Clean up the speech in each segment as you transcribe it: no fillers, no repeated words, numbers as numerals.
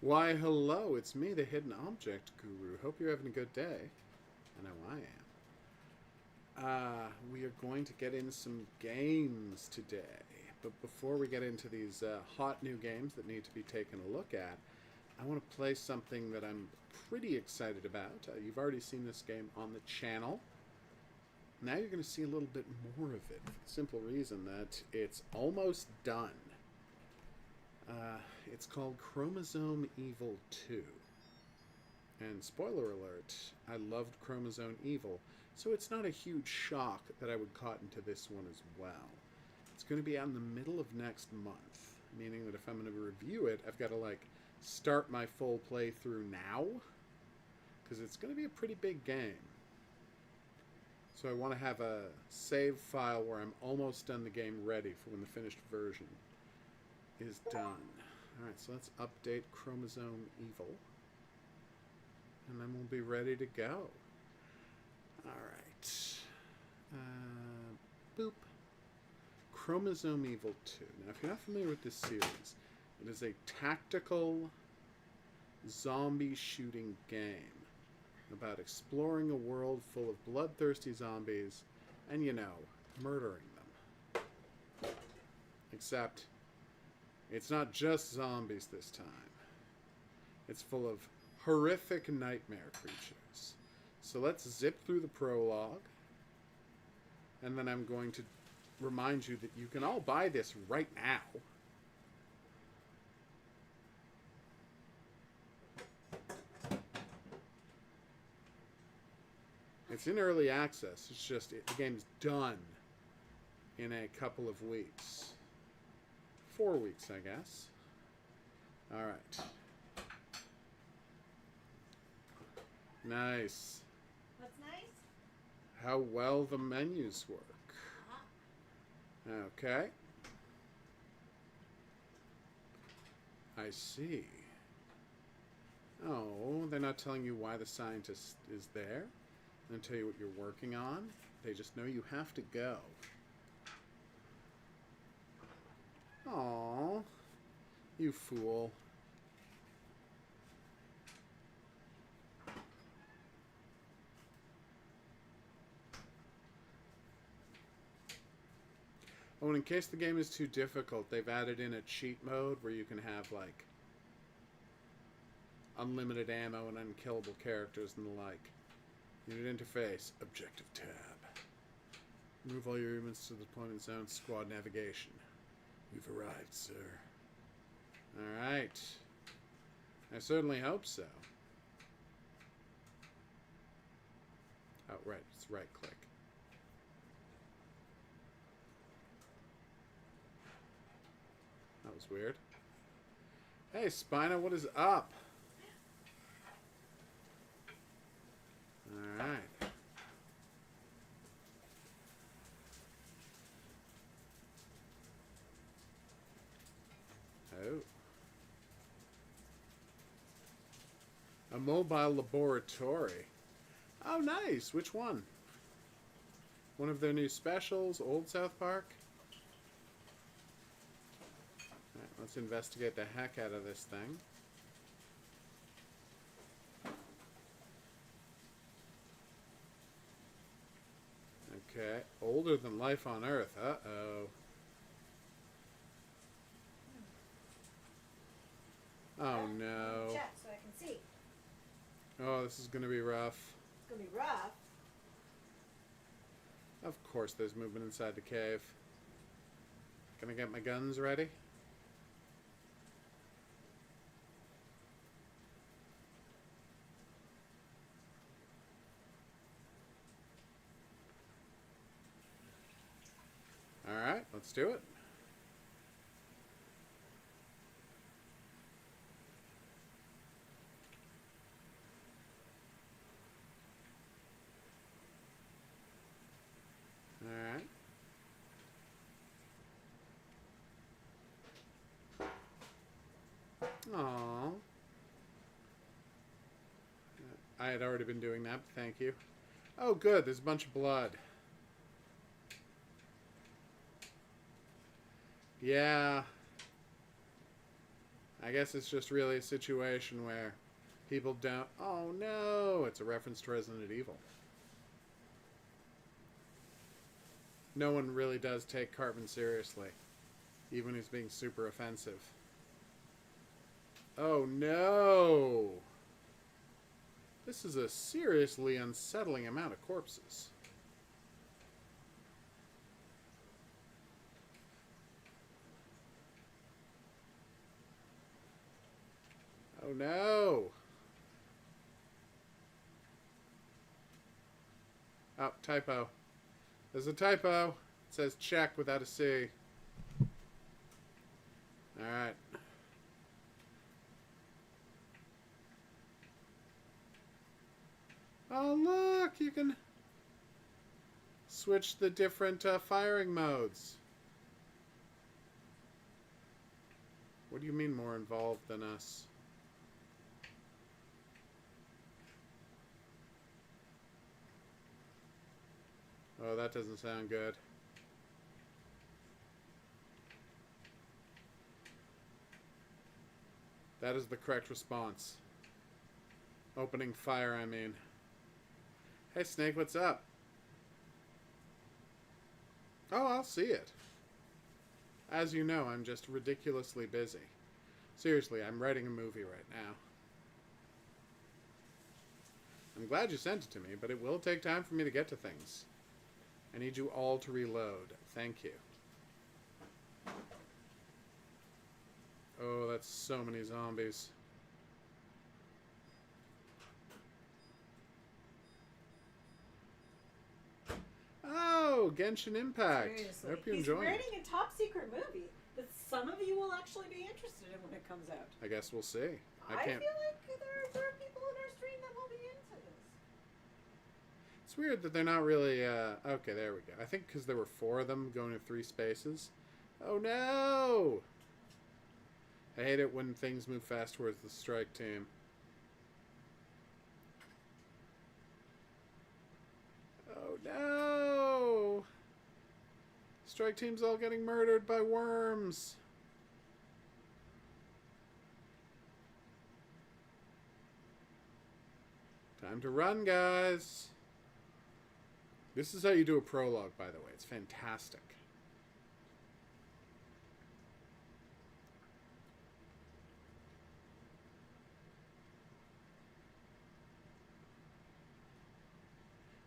Why, hello, it's me, the Hidden Object Guru. Hope you're having a good day. I know I am. We are going to get in some games today. But before we get into these hot new games that need to be taken a look at, I want to play something that I'm pretty excited about. You've already seen this game on the channel. Now you're going to see a little bit more of it, for the simple reason that it's almost done. It's called Chromosome Evil 2. And spoiler alert, I loved Chromosome Evil, so it's not a huge shock that I would cotton to this one as well. It's going to be out in the middle of next month, meaning that if I'm going to review it, I've got to, start my full playthrough now, because it's going to be a pretty big game. So I want to have a save file where I'm almost done the game ready for when the finished version is done. Alright, so let's update Chromosome Evil. And then we'll be ready to go. Alright. Boop. Chromosome Evil 2. Now, if you're not familiar with this series, it is a tactical zombie shooting game about exploring a world full of bloodthirsty zombies and, murdering them. Except, it's not just zombies this time. It's full of horrific nightmare creatures. So let's zip through the prologue, and then I'm going to remind you that you can all buy this right now. It's in early access. It's just, the game's done in a couple of weeks. 4 weeks, I guess. Alright. Nice. What's nice? How well the menus work. Okay. I see. Oh, they're not telling you why the scientist is there. They don't tell you what you're working on. They just know you have to go. Aww. You fool. Oh, and in case the game is too difficult, they've added in a cheat mode where you can have, unlimited ammo and unkillable characters and the like. Unit interface, objective tab. Move all your units to the deployment zone, squad navigation. You've arrived, sir. Alright. I certainly hope so. Oh, right, it's right click. That was weird. Hey, Spina, what is up? Alright. Oh. A mobile laboratory. Oh, nice. Which one? One of their new specials, Old South Park? Alright, let's investigate the heck out of this thing. Okay, older than life on Earth. Uh-oh. Oh no. Check so I can see. Oh, this is gonna be rough. It's gonna be rough. Of course there's movement inside the cave. Gonna get my guns ready? Alright, let's do it. Alright. Aww. I had already been doing that, but thank you. Oh good, there's a bunch of blood. Yeah. I guess it's just really a situation where people don't... Oh, no! It's a reference to Resident Evil. No one really does take Cartman seriously, even when he's being super offensive. Oh, no! This is a seriously unsettling amount of corpses. Oh, no! Oh, typo. There's a typo. It says check without a C. Alright. Oh, look! You can switch the different firing modes. What do you mean more involved than us? Oh, that doesn't sound good. That is the correct response. Opening fire, I mean. Hey, Snake, what's up? Oh, I'll see it. As you know, I'm just ridiculously busy. Seriously, I'm writing a movie right now. I'm glad you sent it to me, but it will take time for me to get to things. I need you all to reload. Thank you. Oh, that's so many zombies. Oh, Genshin Impact. Seriously. I hope you He's enjoy it. writing a top secret movie that some of you will actually be interested in when it comes out. I guess we'll see. I feel like there are people in our stream that will be into this. It's weird that they're not really, okay, there we go. I think because there were 4 of them going to 3 spaces. Oh, no! I hate it when things move fast towards the strike team. Oh, no! Strike team's all getting murdered by worms. Time to run, guys. This is how you do a prologue, by the way. It's fantastic.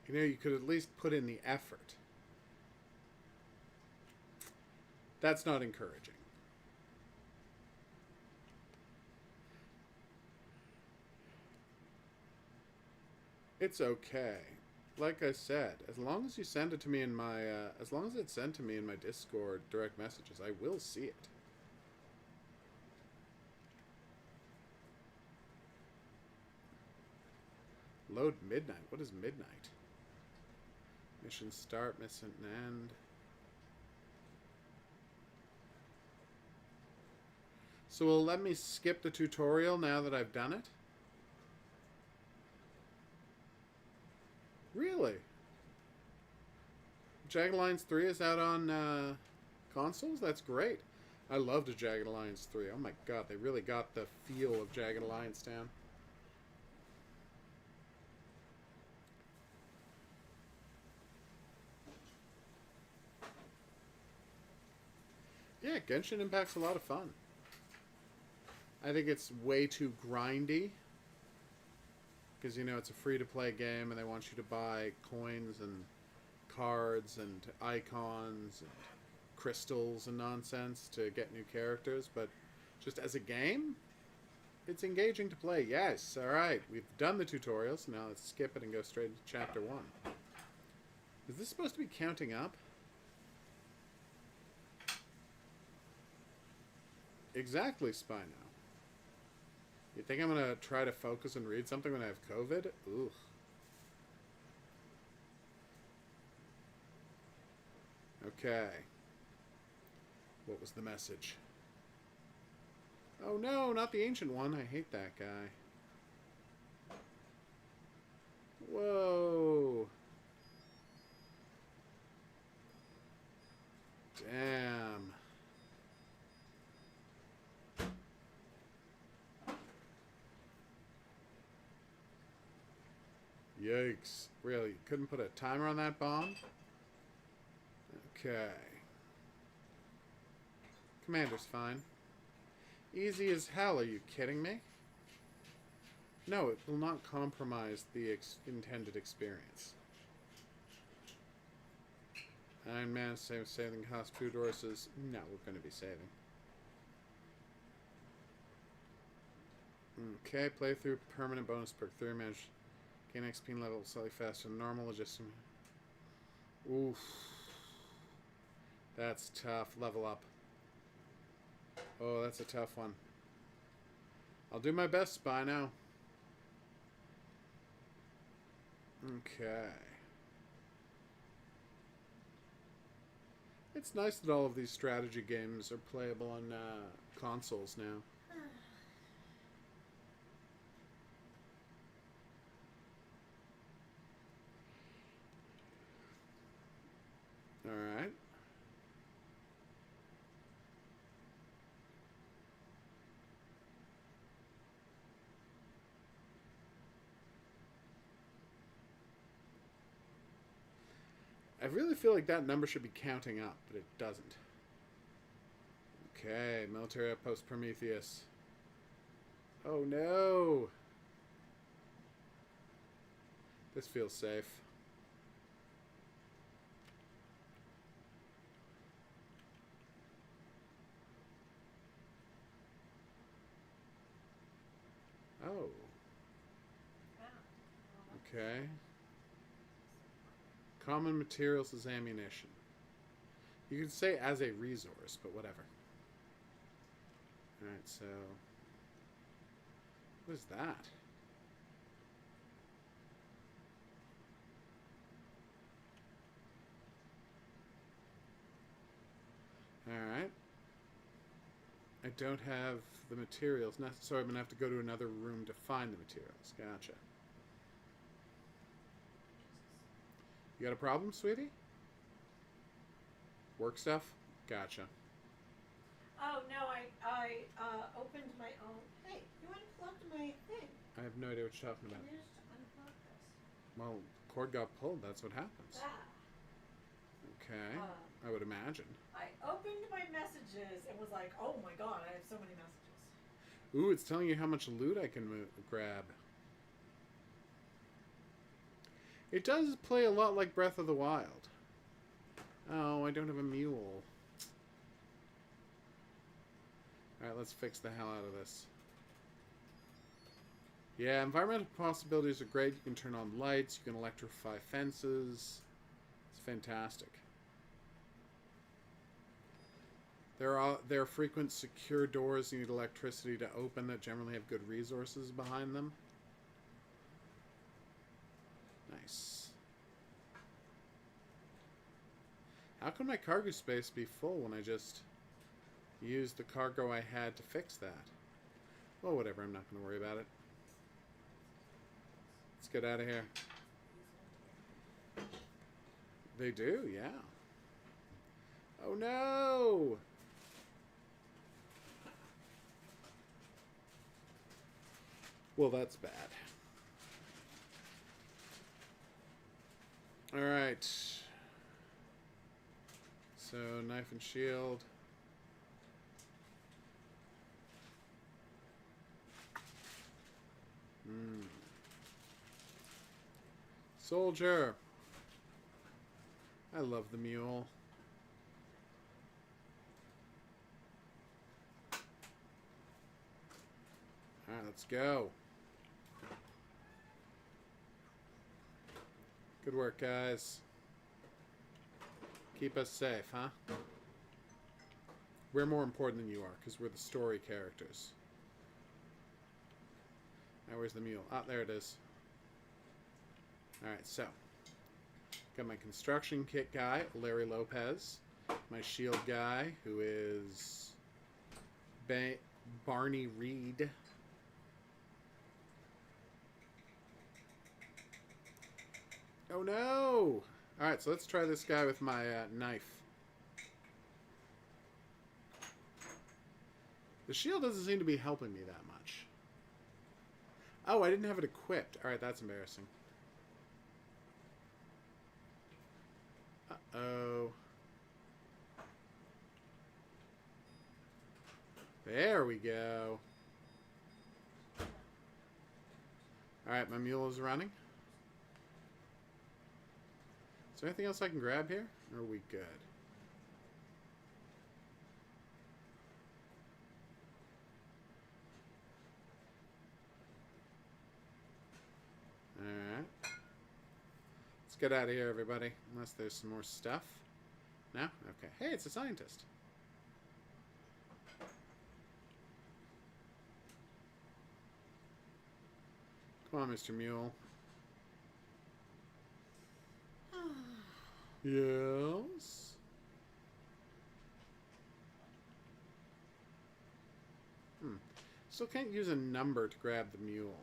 You know, you could at least put in the effort. That's not encouraging. It's okay. Like I said, as long as you send it to me in my, as long as it's sent to me in my Discord direct messages, I will see it. Load midnight. What is midnight? Mission start, mission end. So will it let me skip the tutorial now that I've done it? Really? Jagged Alliance 3 is out on consoles? That's great. I loved Jagged Alliance 3. Oh my god, they really got the feel of Jagged Alliance down. Yeah, Genshin Impact's a lot of fun. I think it's way too grindy. Because, you know, it's a free-to-play game and they want you to buy coins and cards and icons and crystals and nonsense to get new characters. But just as a game, it's engaging to play. Yes, alright. We've done the tutorial, so now let's skip it and go straight into Chapter 1. Is this supposed to be counting up? Exactly, Spino. You think I'm going to try to focus and read something when I have COVID? Ooh. Okay. What was the message? Oh no, not the ancient one. I hate that guy. Whoa. Damn. Yikes. Really? You couldn't put a timer on that bomb? Okay. Commander's fine. Easy as hell, are you kidding me? No, it will not compromise the intended experience. Iron Man, saving cost food horses. No, we're going to be saving. Okay, playthrough permanent bonus perk 3 manage. Gain XP level slightly faster than normal. Just oof. That's tough. Level up. Oh, that's a tough one. I'll do my best by now. Okay. It's nice that all of these strategy games are playable on consoles now. Alright. I really feel like that number should be counting up, but it doesn't. Okay, military outpost Prometheus. Oh no! This feels safe. Oh. Okay. Common materials as ammunition. You could say as a resource, but whatever. Alright, so... what is that? Alright. I don't have the materials, so I'm going to have to go to another room to find the materials. Gotcha. You got a problem, sweetie? Work stuff? Gotcha. Oh, no, I opened my own... Hey, you unplugged my thing. I have no idea what you're talking about. You just unplugged this. Well, cord got pulled. That's what happens. Okay. I would imagine. I opened my messages and was like, oh my god, I have so many messages. Ooh, it's telling you how much loot I can grab. It does play a lot like Breath of the Wild. Oh, I don't have a mule. Alright, let's fix the hell out of this. Yeah, environmental possibilities are great. You can turn on lights, you can electrify fences. It's fantastic. There are frequent secure doors you need electricity to open that generally have good resources behind them. Nice. How can my cargo space be full when I just used the cargo I had to fix that? Well, whatever. I'm not going to worry about it. Let's get out of here. They do, yeah. Oh, no! Well, that's bad. Alright. So, knife and shield. Soldier. I love the mule. Alright, let's go. Good work, guys. Keep us safe, huh? We're more important than you are, because we're the story characters. Now, where's the mule? Ah, there it is. Alright, so. Got my construction kit guy, Larry Lopez. My shield guy, who is Barney Reed. Oh no! Alright, so let's try this guy with my knife. The shield doesn't seem to be helping me that much. Oh, I didn't have it equipped. Alright, that's embarrassing. There we go. Alright, my mule is running. Is there anything else I can grab here? Or are we good? Alright. Let's get out of here, everybody. Unless there's some more stuff. No? Okay. Hey, it's a scientist. Come on, Mr. Mule. Yes? Still can't use a number to grab the mule.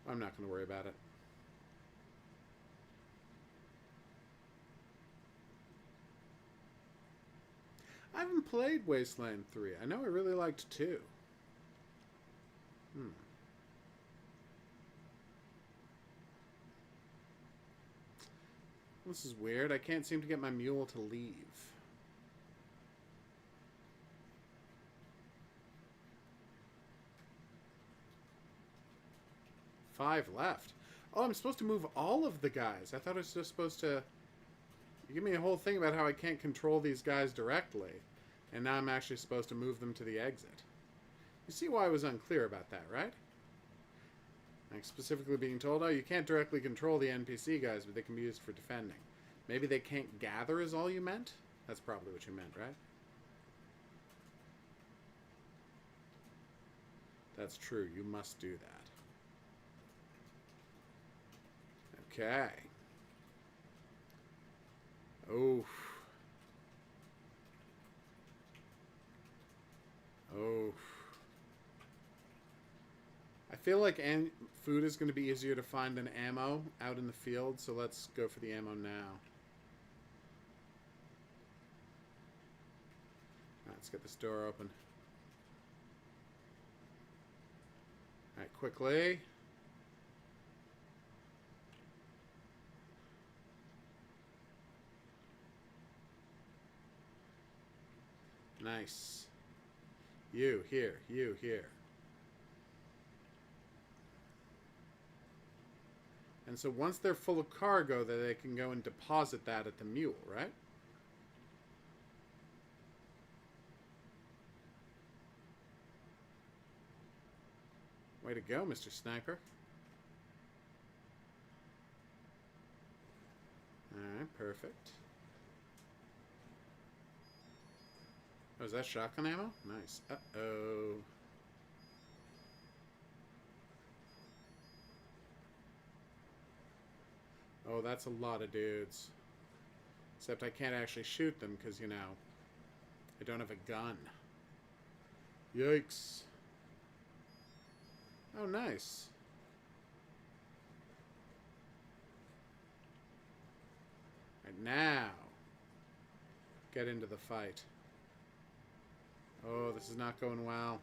I'm not going to worry about it. I haven't played Wasteland 3. I know I really liked 2. This is weird. I can't seem to get my mule to leave. Five left. Oh, I'm supposed to move all of the guys. I thought I was just supposed to... You give me a whole thing about how I can't control these guys directly. And now I'm actually supposed to move them to the exit. You see why I was unclear about that, right? Like specifically being told, oh, you can't directly control the NPC guys, but they can be used for defending. Maybe they can't gather is all you meant? That's probably what you meant, right? That's true. You must do that. Okay. Oof. Oof. I feel like food is going to be easier to find than ammo out in the field, so let's go for the ammo now. Let's get this door open. Alright, quickly. Nice. You here, you here. And so once they're full of cargo, then they can go and deposit that at the mule, right? Way to go, Mr. Sniper. Alright, perfect. Oh, is that shotgun ammo? Nice. Uh-oh. Oh, that's a lot of dudes. Except I can't actually shoot them because, you know, I don't have a gun. Yikes. Oh, nice. Right now, get into the fight. Oh, this is not going well.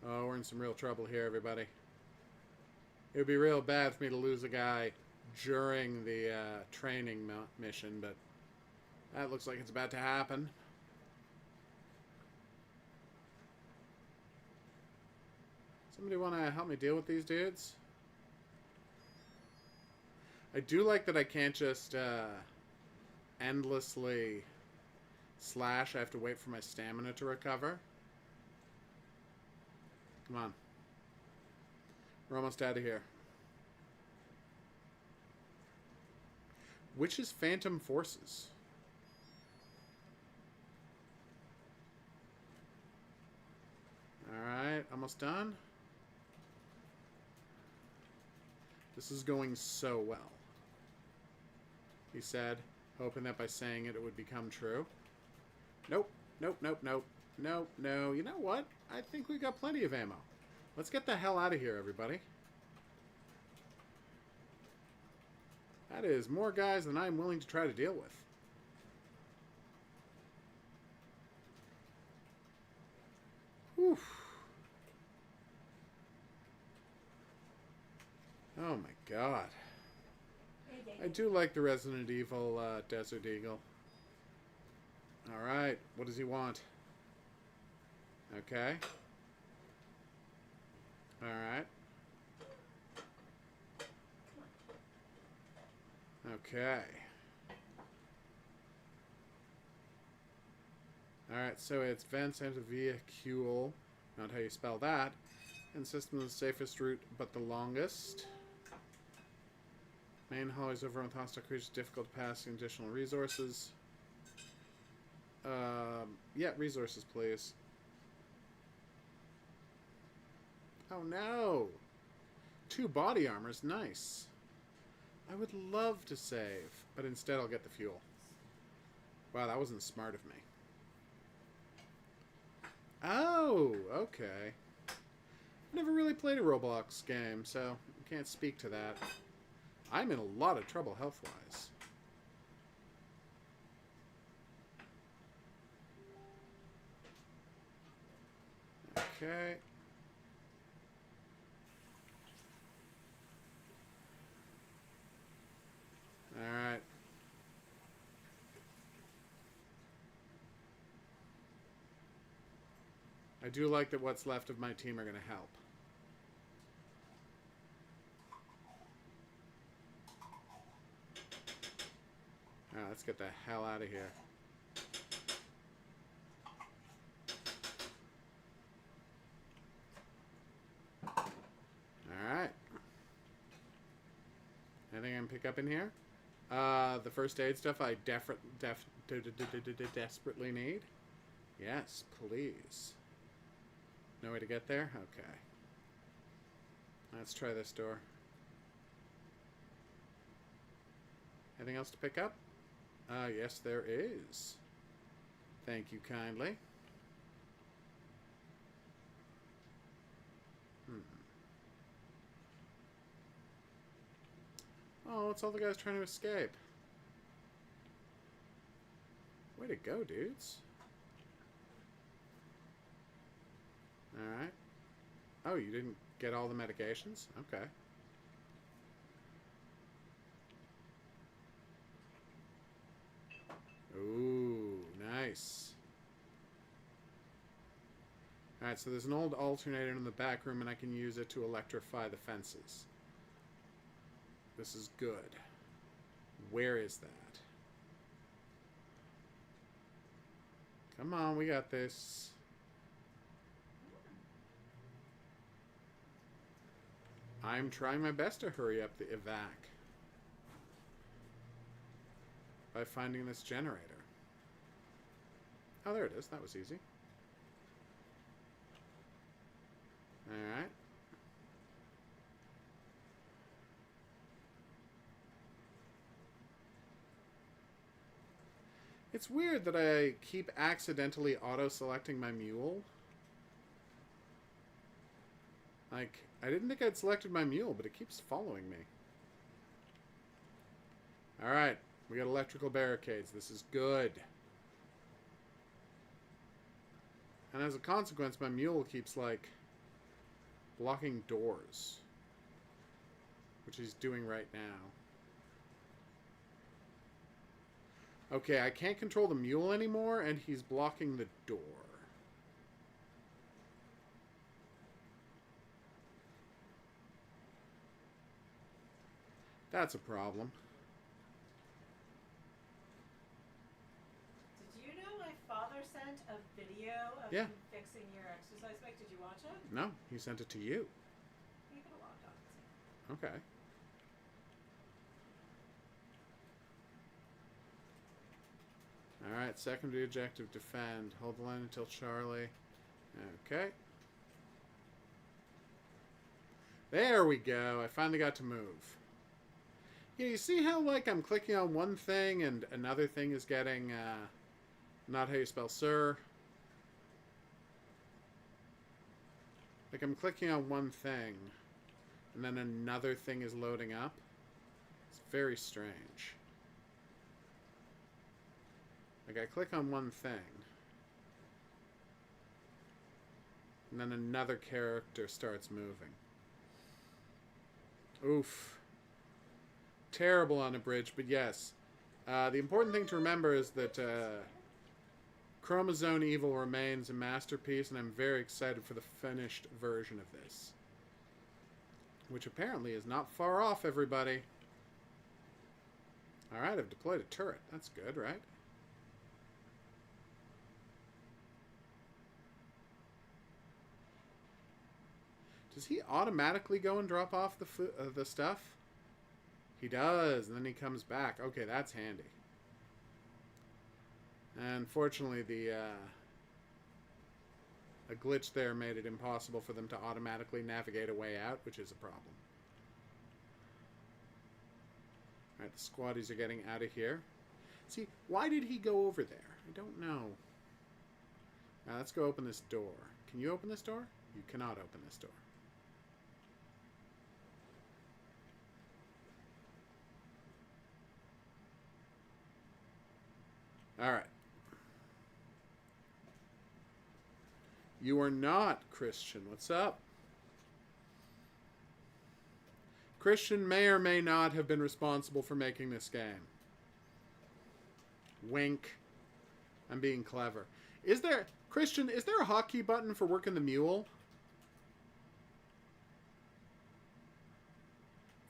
Oh, we're in some real trouble here, everybody. It would be real bad for me to lose a guy during the training mission, but that looks like it's about to happen. Somebody want to help me deal with these dudes? I do like that I can't just endlessly slash. I have to wait for my stamina to recover. Come on. We're almost out of here. Which is Phantom Forces? Alright, almost done. This is going so well. He said, hoping that by saying it, it would become true. Nope, nope, nope, nope. No, no. You know what? I think we got plenty of ammo. Let's get the hell out of here, everybody. That is more guys than I'm willing to try to deal with. Whew. Oh my god. Hey, I do like the Resident Evil Desert Eagle. Alright, what does he want? Okay. Alright. Okay. Alright, so it's Vance Vehicule, not how you spell that. And system is the safest route, but the longest. Main hallways overrun with hostile creatures, difficult to pass, additional resources. Yeah, resources, please. Oh no! 2 body armors, nice. I would love to save, but instead I'll get the fuel. Wow, that wasn't smart of me. Oh, okay. I've never really played a Roblox game, so I can't speak to that. I'm in a lot of trouble health-wise. Okay. Alright. I do like that what's left of my team are going to help. Alright, let's get the hell out of here. Alright. Anything I can pick up in here? The first aid stuff I desperately need. Yes, please. No way to get there? Okay. Let's try this door. Anything else to pick up? Yes, there is. Thank you kindly. Oh, it's all the guys trying to escape. Way to go, dudes. Alright. Oh, you didn't get all the medications? Okay. Ooh, nice. Alright, so there's an old alternator in the back room and I can use it to electrify the fences. This is good. Where is that? Come on, we got this. I'm trying my best to hurry up the evac by finding this generator. Oh, there it is. That was easy. Alright. It's weird that I keep accidentally auto-selecting my mule. Like, I didn't think I'd selected my mule, but it keeps following me. Alright, we got electrical barricades. This is good. And as a consequence, my mule keeps, like, blocking doors. Which he's doing right now. Okay, I can't control the mule anymore, and he's blocking the door. That's a problem. Did you know my father sent a video of Yeah. him fixing your exercise bike? Did you watch it? No, he sent it to you. You could have logged on and seen it. Okay. Alright, secondary objective, defend. Hold the line until Charlie. Okay. There we go. I finally got to move. Yeah, you see how, like, I'm clicking on one thing and another thing is getting, not how you spell sir? Like, I'm clicking on one thing and then another thing is loading up. It's very strange. Like, I click on one thing and then another character starts moving. Oof. Terrible on a bridge, but yes. The important thing to remember is that Chromosome Evil remains a masterpiece, and I'm very excited for the finished version of this. Which apparently is not far off, everybody. Alright, I've deployed a turret. That's good, right? Does he automatically go and drop off the stuff? He does, and then he comes back. Okay, that's handy. Unfortunately, a glitch there made it impossible for them to automatically navigate a way out, which is a problem. Alright, the squaddies are getting out of here. See, why did he go over there? I don't know. Now, let's go open this door. Can you open this door? You cannot open this door. Alright. You are not Christian. What's up? Christian may or may not have been responsible for making this game. Wink. I'm being clever. Christian, is there a hotkey button for working the mule?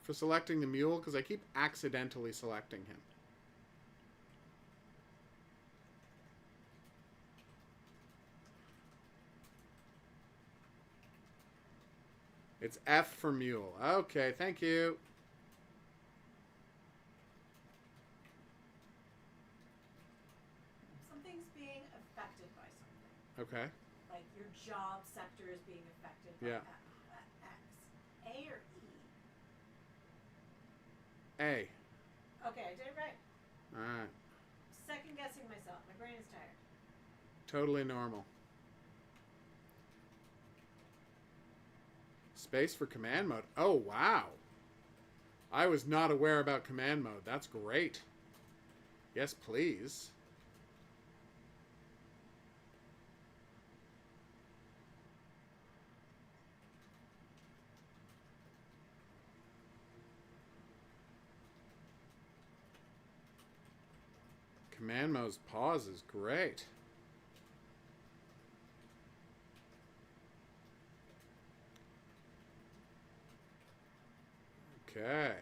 For selecting the mule? Because I keep accidentally selecting him. It's F for mule. Okay, thank you. Something's being affected by something. Okay. Like your job sector is being affected by Yeah. X. A or E? A. Okay, I did it right. Alright. Second guessing myself. My brain is tired. Totally normal. Space for command mode. Oh, wow. I was not aware about command mode. That's great. Yes, please. Command mode's pause is great. Okay.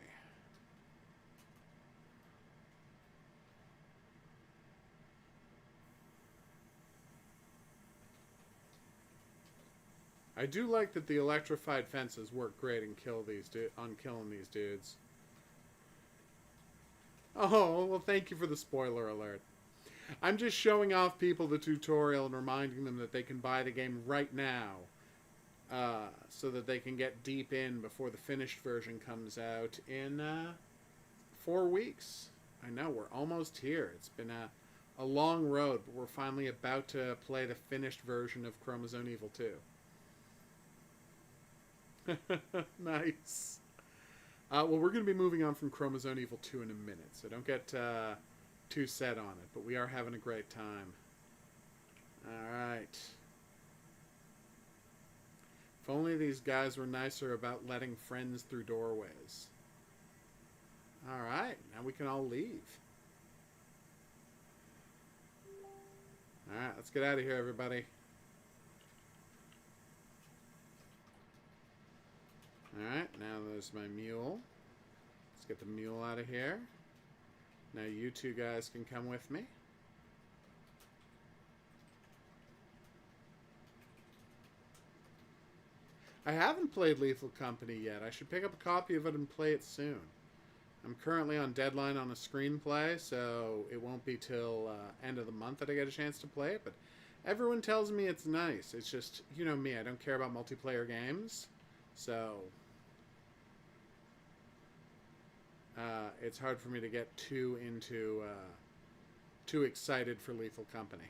I do like that the electrified fences work great in killing these dudes. Oh, well, thank you for the spoiler alert. I'm just showing off people the tutorial and reminding them that they can buy the game right now. So that they can get deep in before the finished version comes out in 4 weeks. I know, we're almost here. It's been a long road, but we're finally about to play the finished version of Chromosome Evil 2. Nice. Well, we're going to be moving on from Chromosome Evil 2 in a minute, so don't get too set on it, but we are having a great time. Alright. If only these guys were nicer about letting friends through doorways. Alright, now we can all leave. Alright, let's get out of here, everybody. Alright, now there's my mule. Let's get the mule out of here. Now you two guys can come with me. I haven't played Lethal Company yet. I should pick up a copy of it and play it soon. I'm currently on deadline on a screenplay, so it won't be till end of the month that I get a chance to play it, but everyone tells me it's nice. It's just, you know me, I don't care about multiplayer games, so it's hard for me to get too excited for Lethal Company.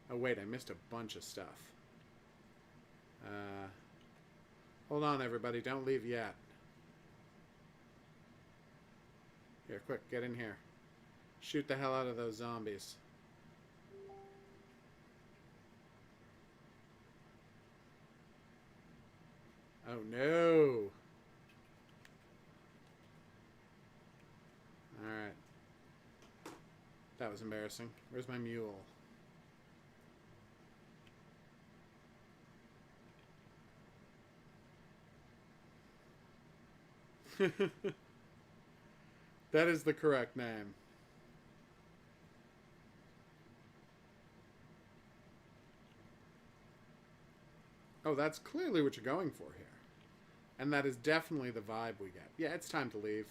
Oh wait, I missed a bunch of stuff. Hold on, everybody. Don't leave yet. Here, quick, get in here. Shoot the hell out of those zombies. Oh no. Alright. That was embarrassing. Where's my mule? That is the correct name. Oh, that's clearly what you're going for here. And that is definitely the vibe we get. Yeah, it's time to leave.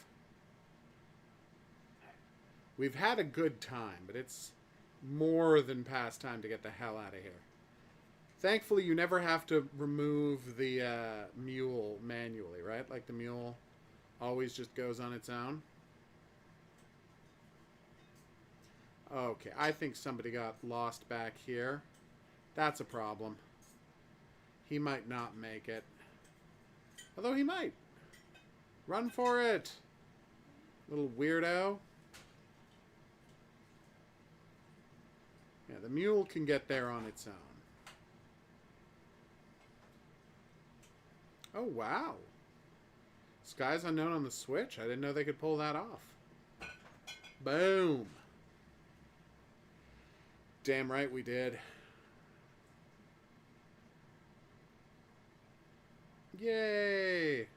We've had a good time, but it's more than past time to get the hell out of here. Thankfully, you never have to remove the mule manually, right? Like the mule always just goes on its own. Okay, I think somebody got lost back here. That's a problem. He might not make it. Although he might. Run for it! Little weirdo. Yeah, the mule can get there on its own. Oh, wow. Skies Unknown on the Switch? I didn't know they could pull that off. Boom. Damn right we did. Yay!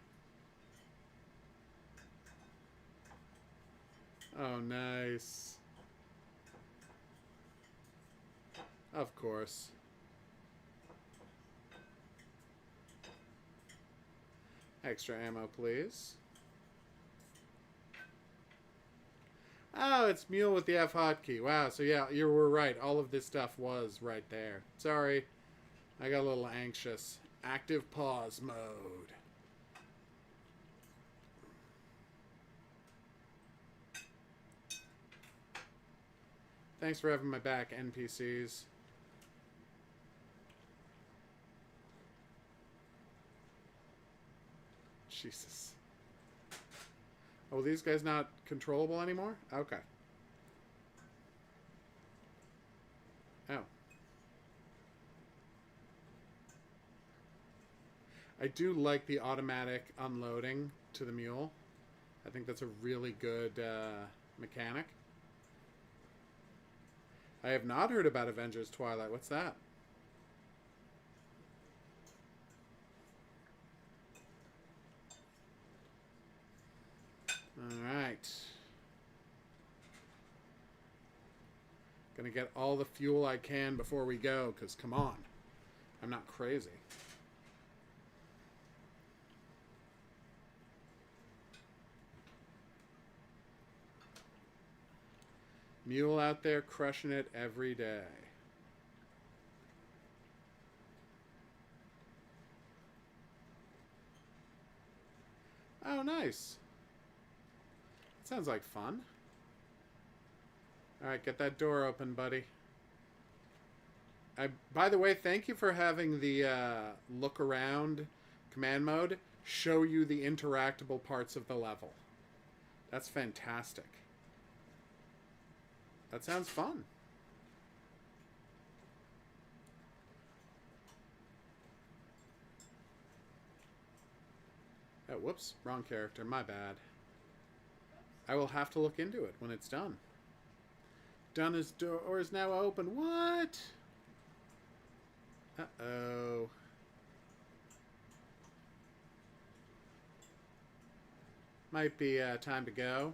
Oh, nice. Of course. Extra ammo, please. Oh, it's mule with the F hotkey. Wow, so yeah, you were right. All of this stuff was right there. Sorry. I got a little anxious. Active pause mode. Thanks for having my back, NPCs. Jesus. Oh, these guys not controllable anymore? Okay. Oh. I do like the automatic unloading to the mule. I think that's a really good mechanic. I have not heard about Avengers Twilight. What's that? Alright. Gonna get all the fuel I can before we go, because come on. I'm not crazy. Mule out there crushing it every day. Oh, nice. Sounds like fun. Alright, get that door open, buddy. By the way, thank you for having the look around command mode show you the interactable parts of the level. That's fantastic. That sounds fun. Oh, whoops. Wrong character. My bad. I will have to look into it when it's done. Done is door is now open. What? Uh-oh. Might be time to go.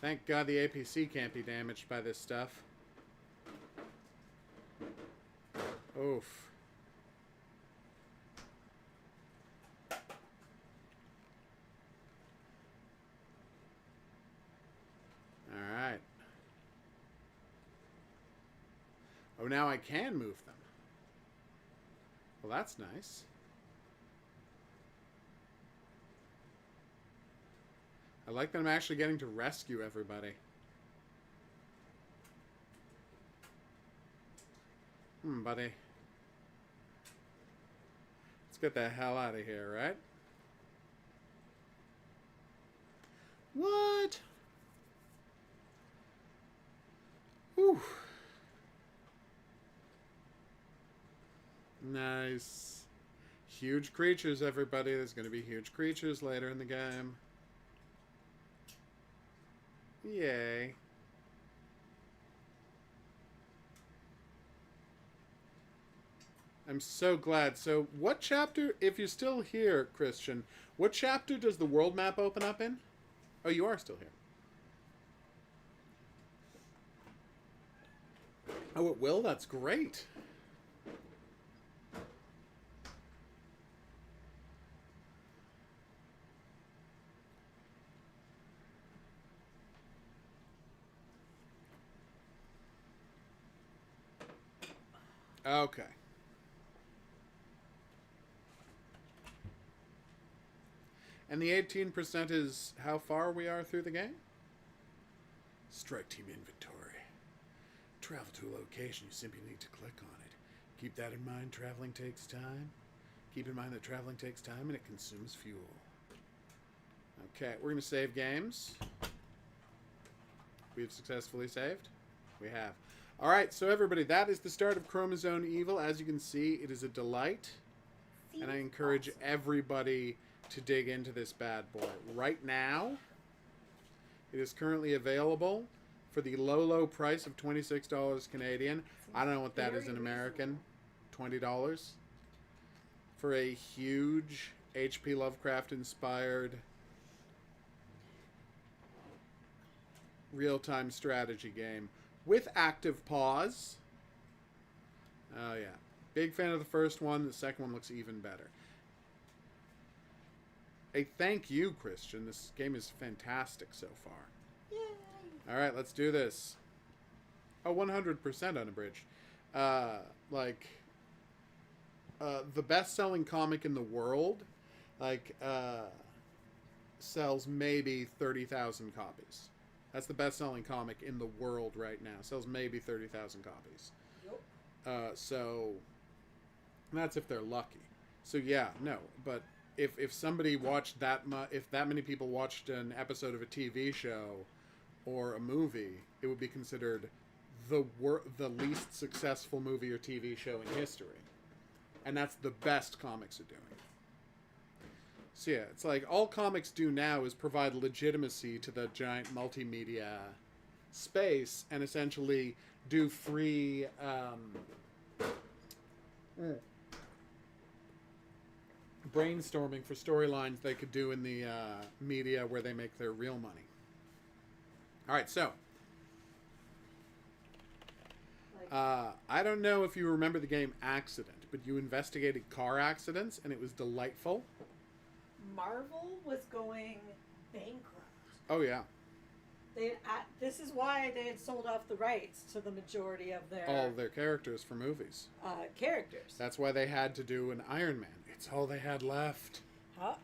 Thank God the APC can't be damaged by this stuff. Oof. Alright. Oh, now I can move them. Well, that's nice. I like that I'm actually getting to rescue everybody. Buddy. Let's get the hell out of here, right? What? Whew. Nice. Huge creatures, everybody. There's going to be huge creatures later in the game. Yay. I'm so glad. So, what chapter, if you're still here, Christian, what chapter does the world map open up in? Oh, you are still here. Oh, it will? That's great. Okay. And the 18% is how far we are through the game? Strike team inventory. Travel to a location, you simply need to click on it. Keep that in mind, traveling takes time. Keep in mind that traveling takes time and it consumes fuel. Okay, we're going to save games. We've successfully saved. We have. Alright, so everybody, that is the start of Chromosome Evil. As you can see, it is a delight. And I encourage everybody to dig into this bad boy. Right now, it is currently available for the low, low price of $26 Canadian. I don't know what that is in American. $20. For a huge H.P. Lovecraft-inspired real-time strategy game with active pause. Oh, yeah. Big fan of the first one. The second one looks even better. A thank you, Christian. This game is fantastic so far. Yay. All right, let's do this. Oh, 100% unabridged. The best-selling comic in the world, sells maybe 30,000 copies. That's the best-selling comic in the world right now. Sells maybe 30,000 copies. Yep. So that's if they're lucky. So yeah, no. But if somebody watched if that many people watched an episode of a TV show or a movie, it would be considered the least successful movie or TV show in history. And that's the best comics are doing. So yeah, it's like all comics do now is provide legitimacy to the giant multimedia space and essentially do free brainstorming for storylines they could do in the media where they make their real money. All right, so I don't know if you remember the game Accident, but you investigated car accidents and it was delightful. Marvel was going bankrupt. Oh, yeah. This is why they had sold off the rights to the majority of all their characters for movies. Characters. That's why they had to do an Iron Man. It's all they had left. Huh?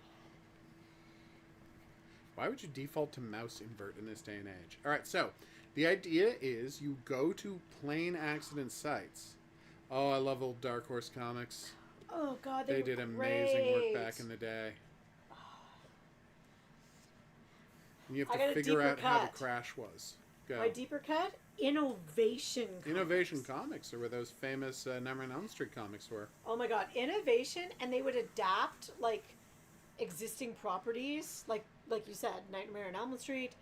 Why would you default to mouse invert in this day and age? All right, so the idea is you go to plane accident sites. Oh, I love old Dark Horse comics. Oh, God, they did amazing work back in the day. You have to figure out how the crash was. Go. My deeper cut? Innovation Comics. Innovation Comics are where those famous Nightmare on Elm Street comics were. Oh my God, Innovation, and they would adapt existing properties, like you said, Nightmare on Elm Street,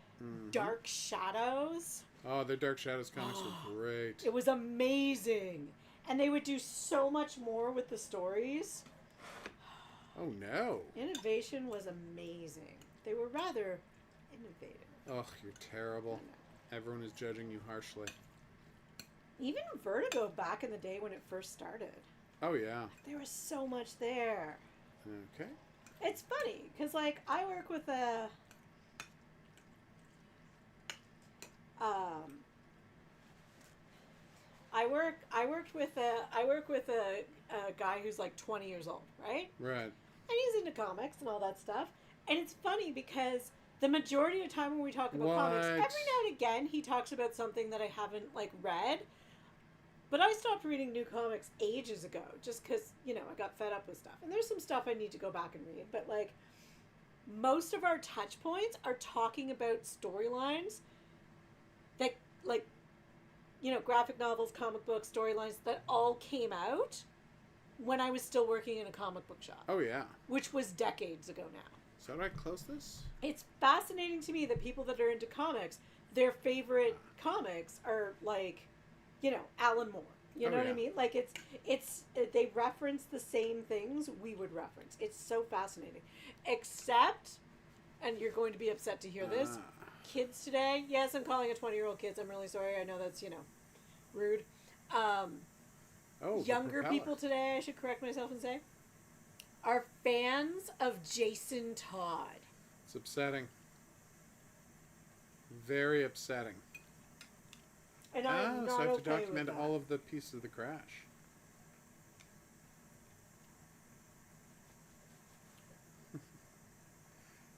Dark Shadows. Oh, the Dark Shadows comics were great. It was amazing, and they would do so much more with the stories. Oh no! Innovation was amazing. They were rather innovative. Oh, you're terrible. Everyone is judging you harshly. Even Vertigo back in the day when it first started. Oh, yeah. There was so much there. Okay. It's funny, because, I work with a... I work with a guy who's 20 years old, right? Right. And he's into comics and all that stuff. And it's funny because the majority of the time when we talk about comics, every now and again he talks about something that I haven't read. But I stopped reading new comics ages ago just because, I got fed up with stuff. And there's some stuff I need to go back and read. But most of our touch points are talking about storylines that graphic novels, comic books, storylines that all came out when I was still working in a comic book shop, Oh, yeah. which was decades ago now. So did I close this? It's fascinating to me that people that are into comics, their favorite comics are like, you know, Alan Moore. You know what I mean? Like they reference the same things we would reference. It's so fascinating. Except, and you're going to be upset to hear this, kids today. Yes, I'm calling a 20-year-old kids. I'm really sorry. I know that's rude. Younger people today, I should correct myself and say, are fans of Jason Todd. It's upsetting. Very upsetting. And I'm not so I have to okay document with that. all of the pieces of the crash.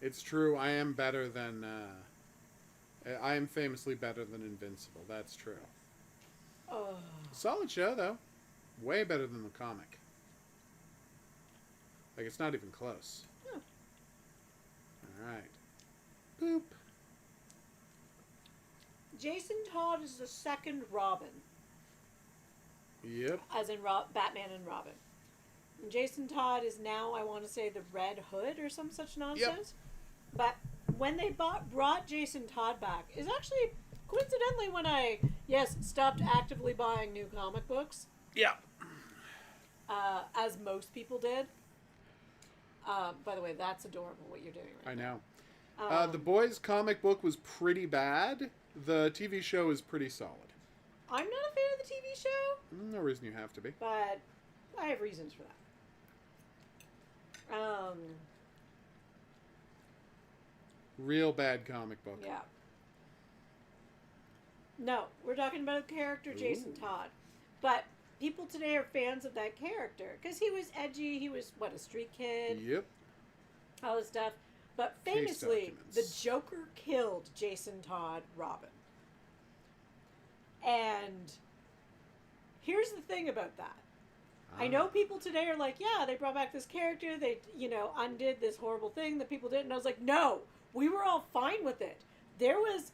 It's true. I am better than. I am famously better than Invincible. That's true. Oh. Solid show though. Way better than the comic. Like it's not even close. Huh. All right. Boop. Jason Todd is the second Robin. Yep. As in Batman and Robin. And Jason Todd is now, I want to say, the Red Hood or some such nonsense. Yep. But when they brought Jason Todd back, is actually coincidentally when I, stopped actively buying new comic books. Yeah. As most people did. By the way, that's adorable what you're doing right now. I know. The Boys comic book was pretty bad. The TV show is pretty solid. I'm not a fan of the TV show. No reason you have to be. But I have reasons for that. Real bad comic book. Yeah. No, we're talking about the character Jason Todd. But people today are fans of that character. Because he was edgy. He was, a street kid? Yep. All this stuff. But famously, the Joker killed Jason Todd Robin. And here's the thing about that. I know people today are like, yeah, they brought back this character. They, undid this horrible thing that people did. And I was like, no, we were all fine with it. There was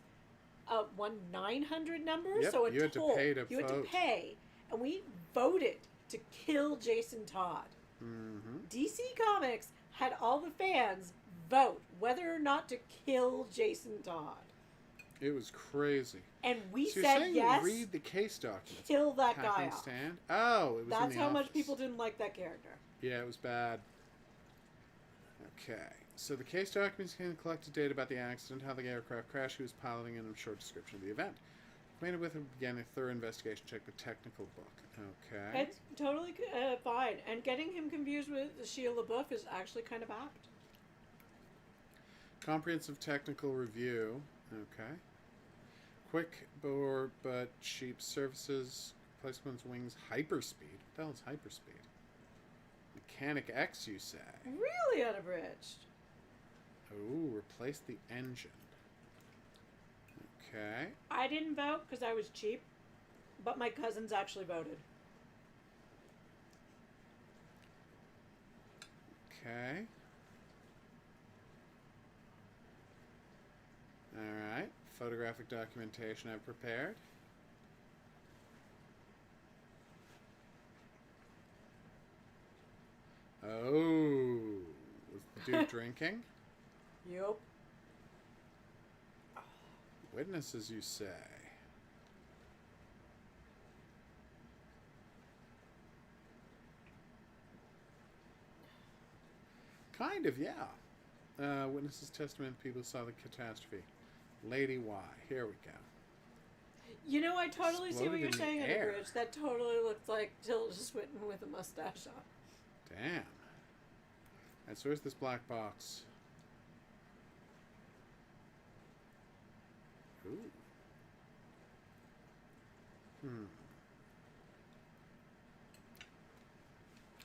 a 1-900 number. Yep, so you had to pay. And we voted to kill Jason Todd. Mm-hmm. DC Comics had all the fans vote whether or not to kill Jason Todd. It was crazy. And we so said you're saying yes. Read the case documents. Kill that guy off. Stand? Oh, it was. That's in the how office. much people didn't like that character. Yeah, it was bad. Okay, so the case documents contain collected data about the accident, how the aircraft crashed, who was piloting, and a short description of the event. Acquainted with it, began a thorough investigation. Check the technical book. Okay. It's totally fine. And getting him confused with Shia LaBeouf is actually kind of apt. Comprehensive technical review. Okay. Quick but cheap services. Placements, wings, hyperspeed. What the hell is hyperspeed? Mechanic X, you say? Really unabridged. Oh, replace the engine. Okay. I didn't vote because I was cheap, but my cousins actually voted. Okay. All right. Photographic documentation I've prepared. Oh, was the dude drinking? Yep. Witnesses, you say? Kind of, yeah. Witnesses' testimony, people saw the catastrophe. Lady Y. Here we go. I totally see what Exploded you're in the saying in the air. bridge. That totally looked like Tilda Swinton with a mustache on. Damn. Alright, so where's this black box? Ooh.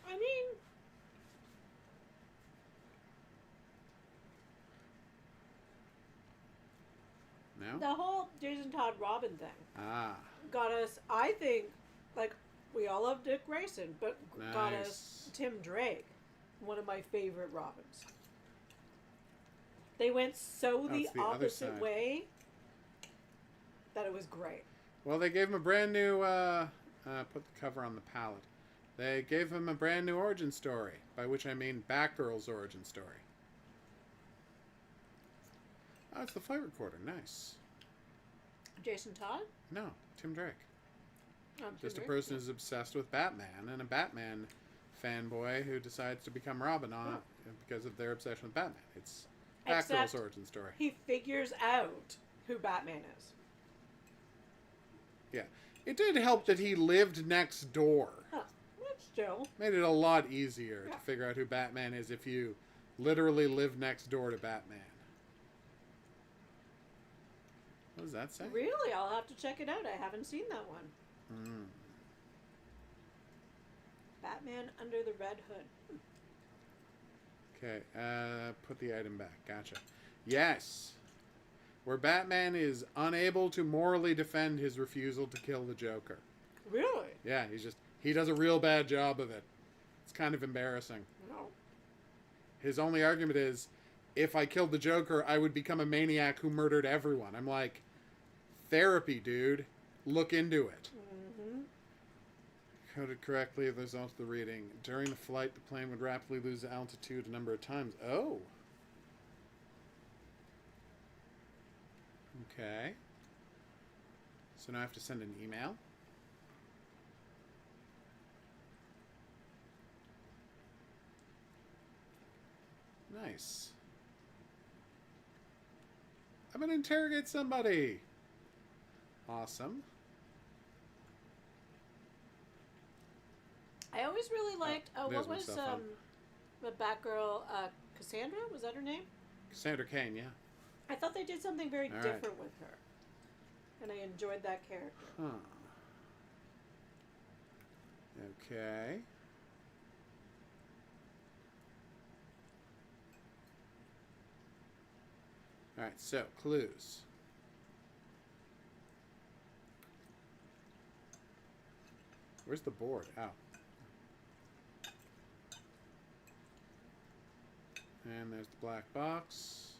I mean, No? the whole Jason Todd Robin thing got us, I think, we all love Dick Grayson, but got us Tim Drake, one of my favorite Robins. They went the opposite way that it was great. Well, they gave him a brand new, put the cover on the palette. They gave him a brand new origin story, by which I mean Batgirl's origin story. Oh, it's the flight recorder. Nice. Jason Todd? No, Tim Drake. Oh, Just a person who's obsessed with Batman and a Batman fanboy who decides to become Robin on it because of their obsession with Batman. It's Batgirl's origin story. He figures out who Batman is. Yeah. It did help that he lived next door. Huh. But still. Made it a lot easier to figure out who Batman is if you literally live next door to Batman. What does that say? Really? I'll have to check it out. I haven't seen that one. Batman Under the Red Hood. Okay, put the item back. Gotcha. Yes. Where Batman is unable to morally defend his refusal to kill the Joker. Really? Yeah, he does a real bad job of it. It's kind of embarrassing. No. His only argument is, if I killed the Joker, I would become a maniac who murdered everyone. I'm like, therapy, dude. Look into it. Mm-hmm. Coded correctly, the result of the reading. During the flight, the plane would rapidly lose altitude a number of times. Oh. Okay. So now I have to send an email. Nice. I'm gonna interrogate somebody. Awesome. I always really liked. Oh, there's what my was cell phone. the Batgirl? Cassandra, was that her name? Cassandra Cain, yeah. I thought they did something very All different right. with her, and I enjoyed that character. Huh. Okay. Alright, so, clues. Where's the board? Oh. And there's the black box.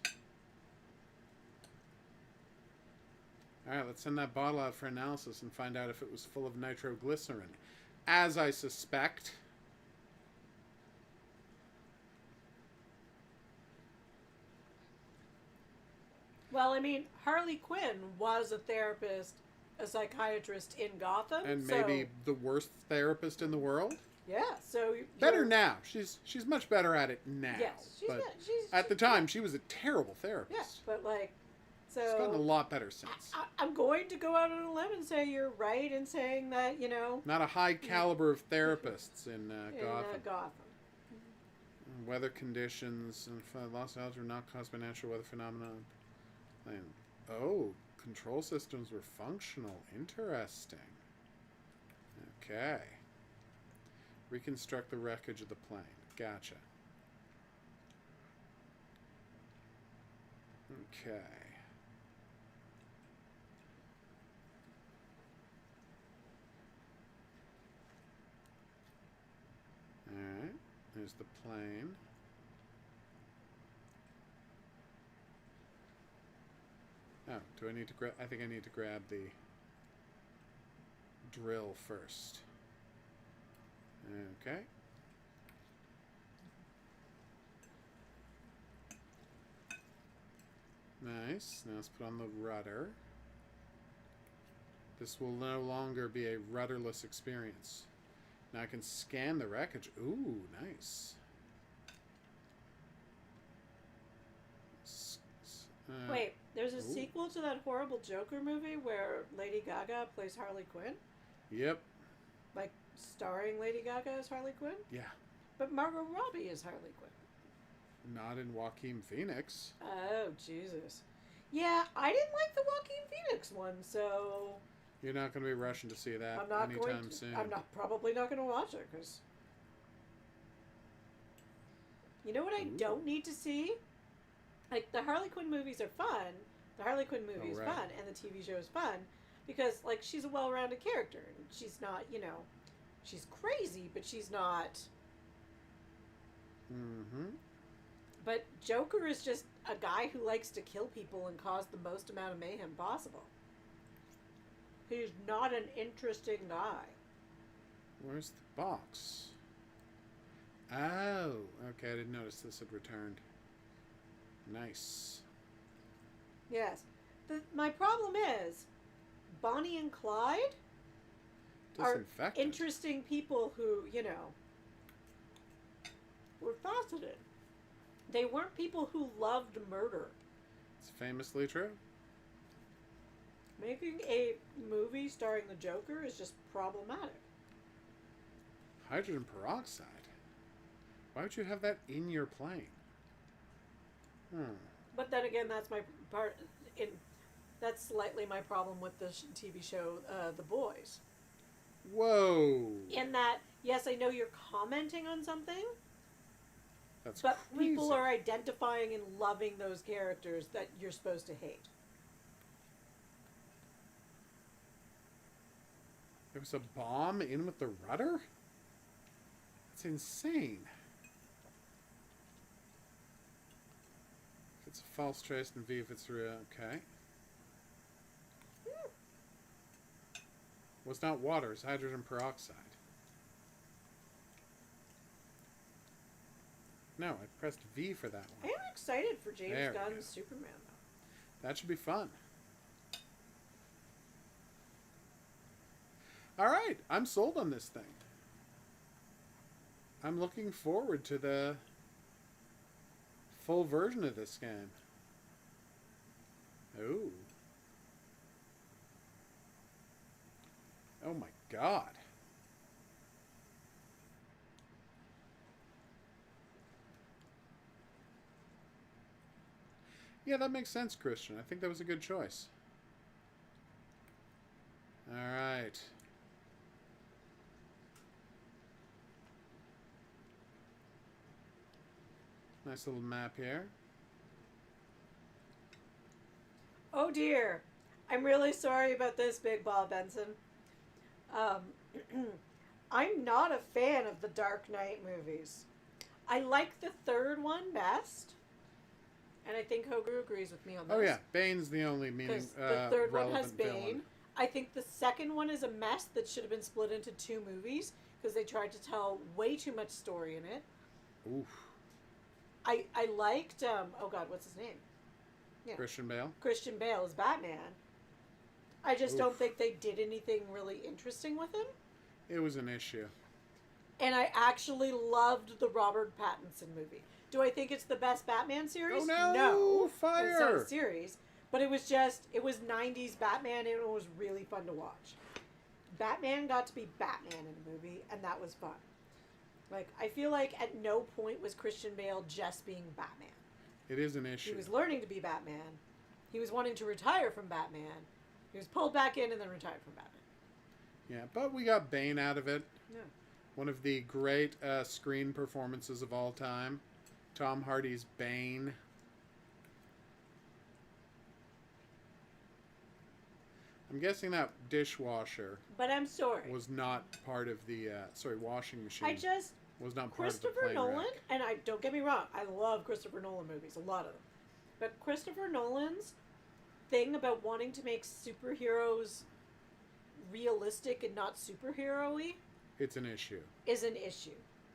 Alright, let's send that bottle out for analysis and find out if it was full of nitroglycerin. As I suspect. Well, I mean, Harley Quinn was a therapist, a psychiatrist in Gotham, And maybe the worst therapist in the world? Yeah, so Better now. She's much better at it now. Yes, but at the time, she was a terrible therapist. Yeah, but like, so She's gotten a lot better since. I'm going to go out on a limb and say you're right in saying that, you know, Not a high caliber of therapists in in Gotham. Gotham. Weather conditions and loss of altitude were not caused by natural weather phenomenon. And, oh, control systems were functional. Interesting. Okay. Reconstruct the wreckage of the plane. Gotcha. Okay. Alright. There's the plane. Oh, do I need to grab... I think I need to grab the drill first. Okay. Nice. Now let's put on the rudder. This will no longer be a rudderless experience. Now I can scan the wreckage. Ooh, nice. Wait, there's a sequel to that horrible Joker movie where Lady Gaga plays Harley Quinn? Yep. Like, starring Lady Gaga as Harley Quinn? Yeah. But Margot Robbie is Harley Quinn. Not in Joaquin Phoenix. Oh, Jesus. Yeah, I didn't like the Joaquin Phoenix one, so... You're not going to be rushing to see that I'm not anytime going to, soon. I'm probably not going to watch it, because... You know what I don't need to see? Like, the Harley Quinn movies are fun. The Harley Quinn movie is fun, and the TV show is fun, because, like, she's a well-rounded character. And she's not, you know... She's crazy, but she's not... Mm-hmm. But Joker is just a guy who likes to kill people and cause the most amount of mayhem possible. He's not an interesting guy. Where's the box? Oh, okay. I didn't notice this had returned. Nice. Yes. My problem is, Bonnie and Clyde are interesting people who, were faceted. They weren't people who loved murder. It's famously true. Making a movie starring the Joker is just problematic. Hydrogen peroxide? Why would you have that in your plane? But then again, that's my part. That's slightly my problem with the TV show, The Boys. Whoa! In that, yes, I know you're commenting on something, but crazy. People are identifying and loving those characters that you're supposed to hate. There was a bomb in with the rudder? That's insane. If it's a false trace, and V if it's real. Okay. Well, it's not water, it's hydrogen peroxide. No, I pressed V for that one. I am excited for James Gunn's Superman, though. That should be fun. Alright, I'm sold on this thing. I'm looking forward to the full version of this game. Ooh. Oh my god. Yeah, that makes sense, Christian. I think that was a good choice. Alright. Nice little map here. Oh dear. I'm really sorry about this, Big Bob Benson. I'm not a fan of the Dark Knight movies. I like the third one best. And I think Hogu agrees with me on this. Oh yeah, Bane's the only meaning the third one has Bane. Villain. I think the second one is a mess that should have been split into two movies because they tried to tell way too much story in it. Oof. I liked oh god, what's his name? Yeah. Christian Bale. Christian Bale as Batman. I just don't think they did anything really interesting with him. It was an issue. And I actually loved the Robert Pattinson movie. Do I think it's the best Batman series? Oh no! No. Fire! It's not a series. But it was 90s Batman and it was really fun to watch. Batman got to be Batman in the movie and that was fun. Like, I feel like at no point was Christian Bale just being Batman. It is an issue. He was learning to be Batman. He was wanting to retire from Batman. He was pulled back in and then retired from Batman. Yeah, but we got Bane out of it. Yeah. One of the great screen performances of all time. Tom Hardy's Bane. I'm guessing that dishwasher. But I'm sorry. Was not part of the washing machine. Was not part of the Christopher plane Nolan, wreck. and don't get me wrong, I love Christopher Nolan movies, a lot of them. But Christopher Nolan's thing about wanting to make superheroes realistic and not superhero-y, it's an issue. Is an issue.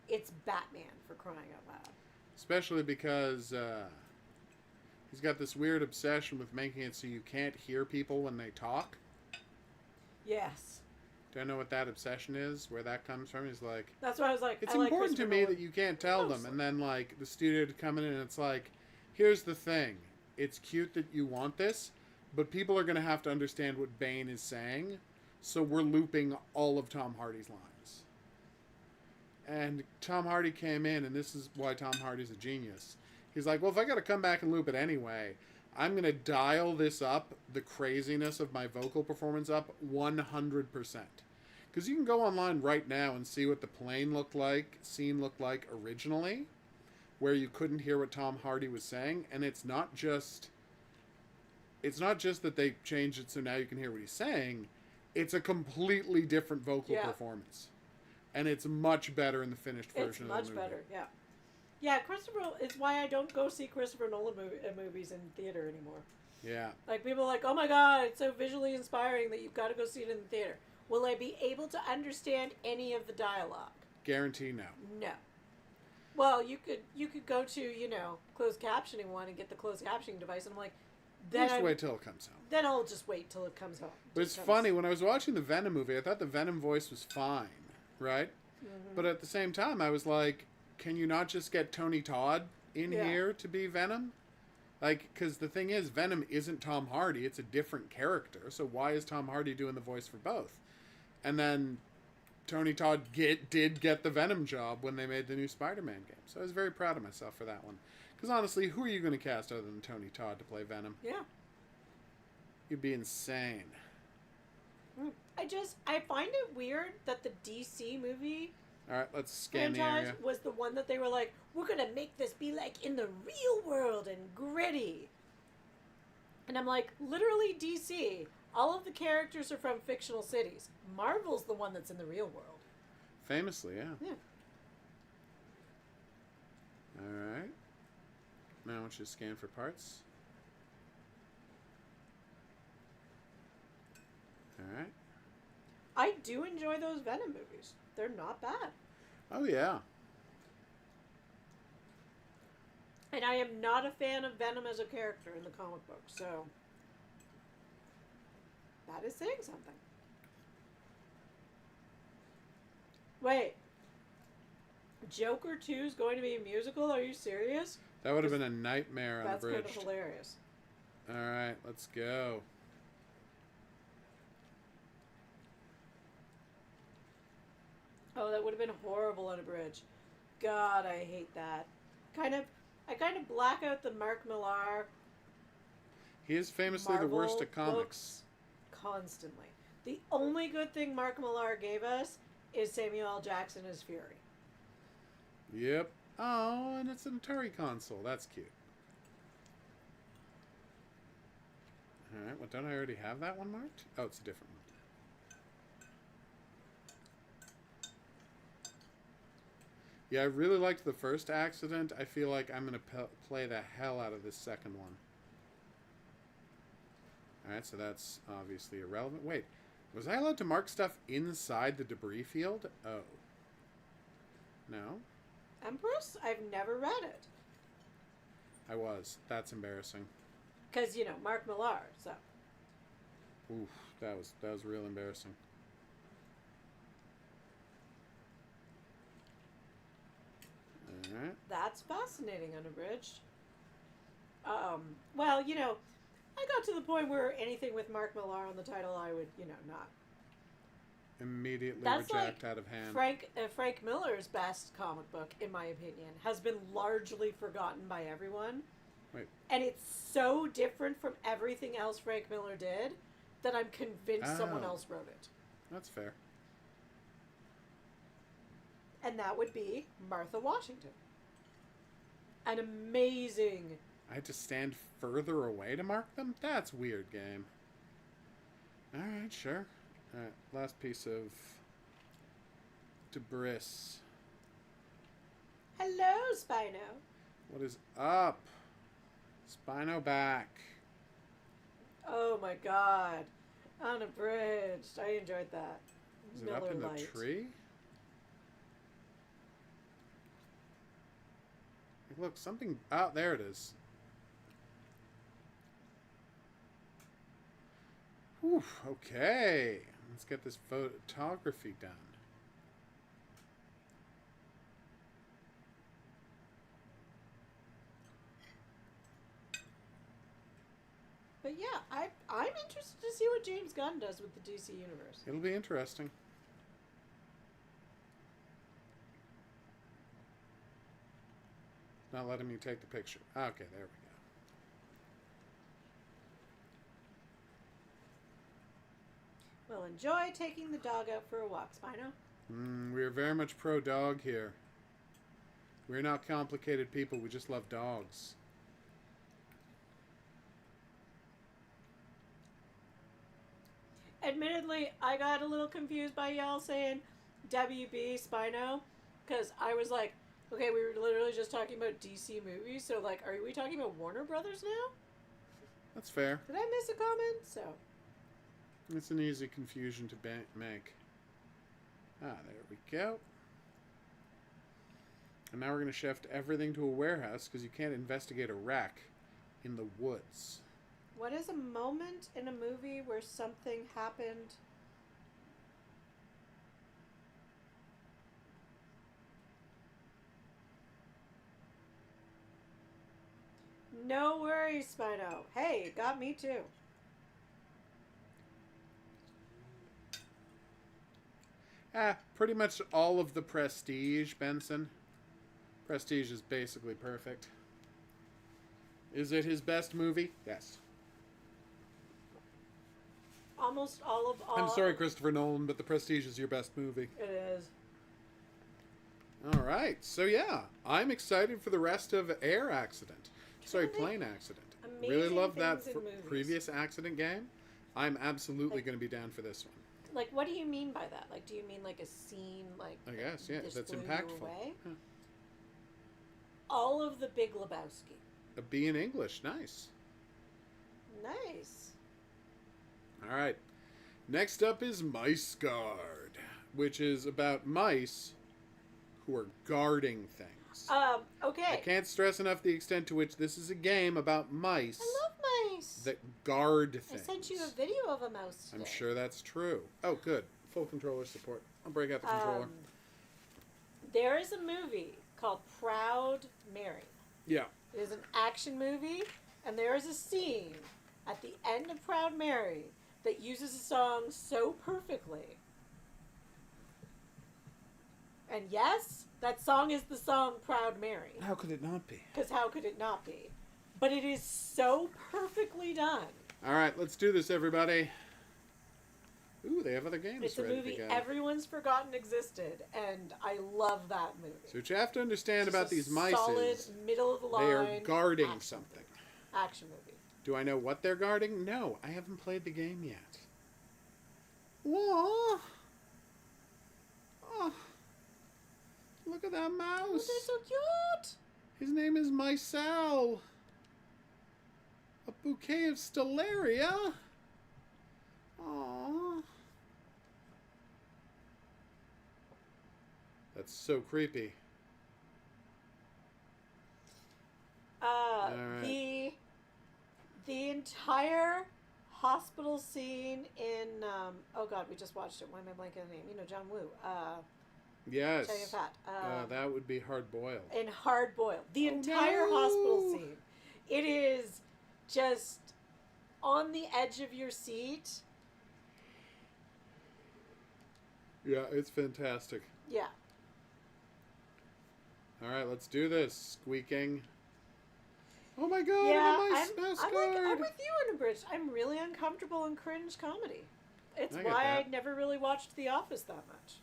It's Batman, for crying out loud. Especially because he's got this weird obsession with making it so you can't hear people when they talk. Yes. Don't know what that obsession is, where that comes from. He's like... That's why I was like, it's important to me that you can't tell them. And then, like, the studio to come in and it's like, here's the thing. It's cute that you want this, but people are going to have to understand what Bane is saying, so we're looping all of Tom Hardy's lines. And Tom Hardy came in, and this is why Tom Hardy's a genius. He's like, well, if I got to come back and loop it anyway, I'm going to dial this up, the craziness of my vocal performance up 100%. Because you can go online right now and see what the scene looked like originally, where you couldn't hear what Tom Hardy was saying, and it's not just that they changed it so now you can hear what he's saying, it's a completely different vocal performance. And it's much better in the finished version of the movie. It's much better, yeah. Yeah, it's why I don't go see Christopher Nolan movies in theater anymore. Yeah. Like, people are like, oh my god, it's so visually inspiring that you've got to go see it in the theater. Will I be able to understand any of the dialogue? Guarantee no. No. Well, you could go to, you know, closed captioning one and get the closed captioning device, and I'm like, then Just wait till it comes home. Then I'll just wait till it comes home. But it's funny, when I was watching the Venom movie, I thought the Venom voice was fine, right? Mm-hmm. But at the same time, I was like, can you not just get Tony Todd in here to be Venom? Like, because the thing is, Venom isn't Tom Hardy. It's a different character. So why is Tom Hardy doing the voice for both? And then Tony Todd did get the Venom job when they made the new Spider-Man game. So I was very proud of myself for that one. Because honestly, who are you going to cast other than Tony Todd to play Venom? Yeah. You'd be insane. I find it weird that the DC movie Alright, let's scan the area. Was the one that they were like, we're going to make this be like in the real world and gritty. And I'm like, literally DC. All of the characters are from fictional cities. Marvel's the one that's in the real world. Famously, yeah. Yeah. Alright. Now I want you to scan for parts. Alright. I do enjoy those Venom movies. They're not bad. Oh, yeah. And I am not a fan of Venom as a character in the comic book, so that is saying something. Wait. Joker 2 is going to be a musical? Are you serious? That would have been a nightmare on the bridge. That's kind of hilarious. Alright, let's go. Oh, that would have been horrible on a bridge. God, I hate that. I kind of black out the Mark Millar. He is famously Marvel the worst at comics. Constantly. The only good thing Mark Millar gave us is Samuel L. Jackson as Fury. Yep. Oh, and it's an Atari console. That's cute. Alright, well, don't I already have that one marked? Oh, it's a different one. Yeah, I really liked the first accident. I feel like I'm going to play the hell out of this second one. Alright, so that's obviously irrelevant. Wait, was I allowed to mark stuff inside the debris field? Oh. No? Empress? I've never read it. I was. That's embarrassing. Because, you know, Mark Millar, so. Oof, that was real embarrassing. Alright. That's fascinating, unabridged. Well, you know, I got to the point where anything with Mark Millar on the title, I would, you know, not. Immediately That's reject like out of hand. Frank Miller's best comic book, in my opinion, has been largely forgotten by everyone. Wait. And it's so different from everything else Frank Miller did that I'm convinced someone else wrote it. That's fair. And that would be Martha Washington. An amazing. I had to stand further away to mark them? That's weird, game. Alright, sure. Alright, last piece of debris. Hello, Spino. What is up? Spino back. Oh my god. Unabridged. I enjoyed that. Is it up in the tree? Look, something... Oh, there it is. Whew, okay. Let's get this photography done. But yeah, I'm interested to see what James Gunn does with the DC Universe. It'll be interesting. Not letting me take the picture. Okay, there we go. Well, enjoy taking the dog out for a walk, Spino. We are very much pro-dog here. We're not complicated people. We just love dogs. Admittedly, I got a little confused by y'all saying WB Spino, because I was like, okay, we were literally just talking about DC movies, so like, are we talking about Warner Brothers now? That's fair. Did I miss a comment? So. It's an easy confusion to make. Ah, there we go. And now we're going to shift everything to a warehouse because you can't investigate a wreck in the woods. What is a moment in a movie where something happened? No worries, Spino. Hey, it got me too. Pretty much all of the Prestige, Benson. Prestige is basically perfect. Is it his best movie? Yes. Almost all of all. I'm sorry, Christopher Nolan, but The Prestige is your best movie. It is. All right. So, yeah, I'm excited for the rest of Air Accident. Sorry, Plane Accident. Really love that previous Accident game. I'm absolutely going to be down for this one. Like, what do you mean by that? Like, do you mean like a scene, like... I guess, yeah, that's impactful. Huh. All of the Big Lebowski. A B in English. Nice. Nice. All right. Next up is MiceGard, which is about mice who are guarding things. Okay. I can't stress enough the extent to which this is a game about mice. I love mice. That guard things. I sent you a video of a mouse today. I'm sure that's true. Oh, good. Full controller support. I'll break out the controller. There is a movie called Proud Mary. Yeah. It is an action movie, and there is a scene at the end of Proud Mary that uses a song so perfectly. And yes, that song is the song Proud Mary. How could it not be? Because how could it not be? But it is so perfectly done. All right, let's do this, everybody. Ooh, they have other games It's a ready movie to go. everyone's forgotten existed, and I love that movie. So what you have to understand about these mice solid, is middle of the line, they are guarding action something. movie. Action movie. Do I know what they're guarding? No, I haven't played the game yet. Whoa! Oh, look at that mouse. Oh, they're so cute. His name is Micelle. A bouquet of stellaria. Aww. That's so creepy. Right. The entire hospital scene in oh god, we just watched it. Why am I blanking on the name? You know, John Woo. Yes. Chow Yun-Fat. That would be Hard Boiled. In Hard Boiled, the entire hospital scene. It is just on the edge of your seat. Yeah, it's fantastic. Yeah. All right, let's do this. Squeaking. Oh my god, yeah, MiceGard. I'm with you in a bridge. I'm really uncomfortable in cringe comedy. It's I why I never really watched The Office that much.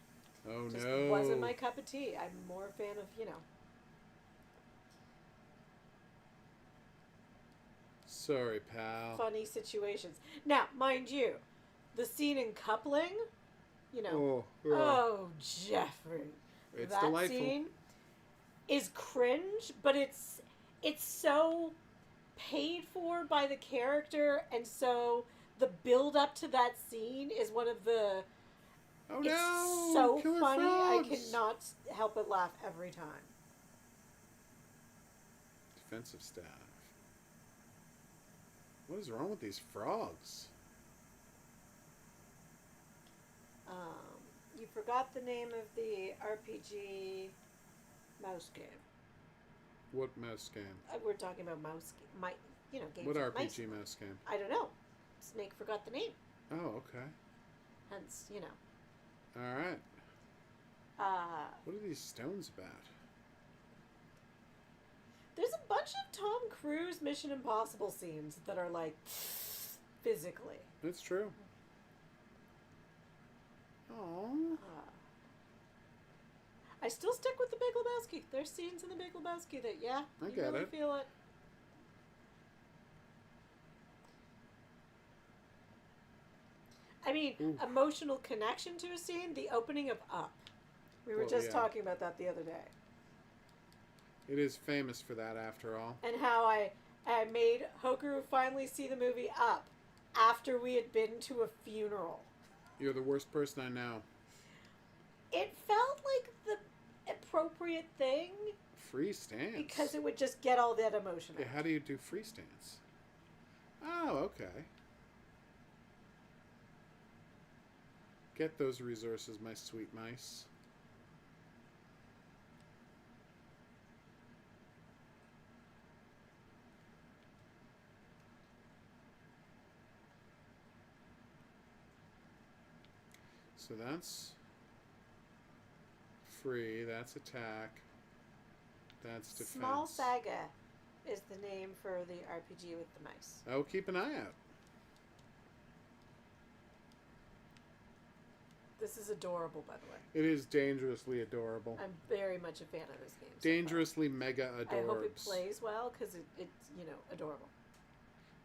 Oh Just no. wasn't my cup of tea. I'm more a fan of, Sorry, pal. funny situations. Now, mind you, the scene in Coupling, oh, Jeffrey. It's that delightful. scene is cringe, but it's so paid for by the character, and so the build up to that scene is one of the Oh it's no! so Killer funny. frogs. I cannot help but laugh every time. Defensive staff. What is wrong with these frogs? You forgot the name of the RPG mouse game. What mouse game? We're talking about games. What with RPG mice. mouse game? I don't know. Snake forgot the name. Oh, okay. Hence, All right. What are these stones about? There's a bunch of Tom Cruise Mission Impossible scenes that are like physically. That's true. Oh. I still stick with the Big Lebowski. There's scenes in the Big Lebowski that, I you get really it. feel it. I mean, emotional connection to a scene, the opening of Up. We were just talking about that the other day. It is famous for that, after all. And how I made Hokaru finally see the movie Up after we had been to a funeral. You're the worst person I know. It felt like the appropriate thing. Free stance? Because it would just get all that emotion out. Yeah, how do you do free stance? Oh, okay. Get those resources, my sweet mice. So that's free, that's attack, that's defense. Small Saga is the name for the RPG with the mice. Oh, keep an eye out. This is adorable, by the way. It is dangerously adorable. I'm very much a fan of this game. Dangerously mega adorbs. I hope it plays well because it's adorable.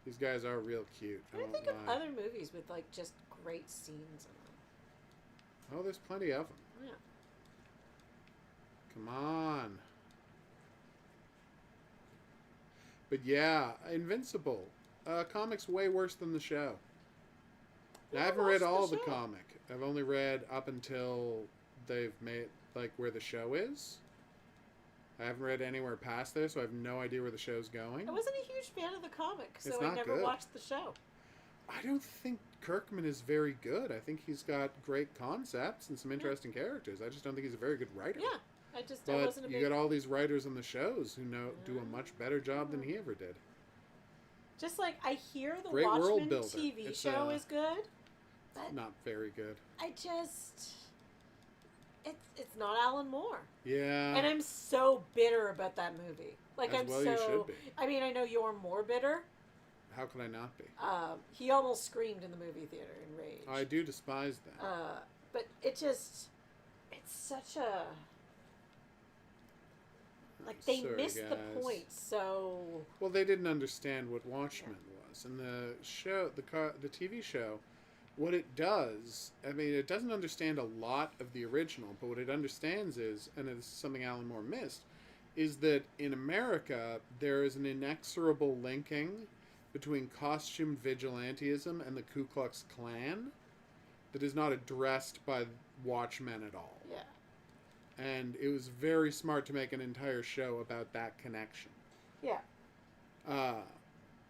These guys are real cute. I think of other movies with like just great scenes in them. Oh, there's plenty of them. Yeah. Come on. But yeah, Invincible. Comic's way worse than the show. Now, I haven't read all the comic. I've only read up until they've made, like, where the show is. I haven't read anywhere past there, so I have no idea where the show's going. I wasn't a huge fan of the comic, so It's I not never good. watched the show. I don't think Kirkman is very good. I think he's got great concepts and some interesting characters. I just don't think he's a very good writer. Yeah, I But wasn't a big... you got all these writers on the shows who do a much better job than he ever did. Just like, I hear the Great world Watchmen builder. TV It's, show is good, but Not very good. I just... It's not Alan Moore. Yeah. And I'm so bitter about that movie. Like, As I'm well so... you should be. I mean, I know you're more bitter. How could I not be? He almost screamed in the movie theater in rage. I do despise that. But it just... It's such a... Like, they Sorry, missed the guys. point, so... Well, they didn't understand what Watchmen was. And the show, the TV show, what it does, I mean, it doesn't understand a lot of the original, but what it understands is, and it's something Alan Moore missed, is that in America, there is an inexorable linking between costumed vigilantism and the Ku Klux Klan that is not addressed by Watchmen at all. Yeah. And it was very smart to make an entire show about that connection. Yeah.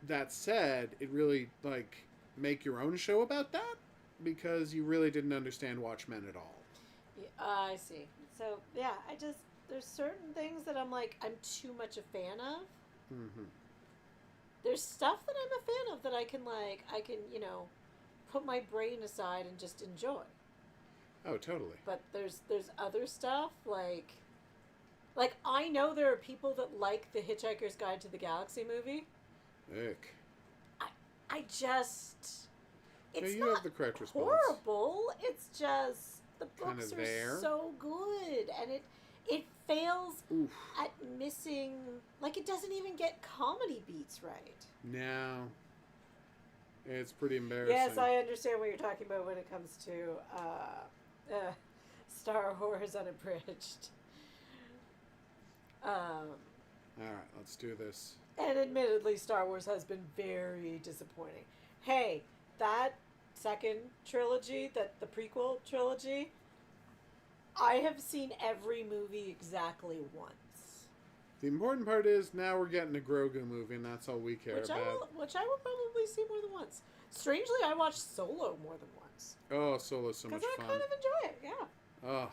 That said, it really, like, make your own show about that because you really didn't understand Watchmen at all. Yeah, I see. So, yeah, there's certain things that I'm like, I'm too much a fan of. Mm-hmm. There's stuff that I'm a fan of that I can, put my brain aside and just enjoy. Oh, totally. But there's other stuff, like I know there are people that like the Hitchhiker's Guide to the Galaxy movie. Ick. I just... It's you not have the correct response. horrible. It's just... The Kinda books there. are so good. And it fails Oof. at missing... Like, it doesn't even get comedy beats right. No. It's pretty embarrassing. Yes, I understand what you're talking about when it comes to Star Wars Unabridged. Alright, let's do this. And admittedly, Star Wars has been very disappointing. Hey, that second trilogy, the prequel trilogy, I have seen every movie exactly once. The important part is now we're getting a Grogu movie, and that's all we care Which I about. will probably see more than once. Strangely, I watched Solo more than once. Oh, Solo's so much Because fun. I kind of enjoy it, yeah. Oh,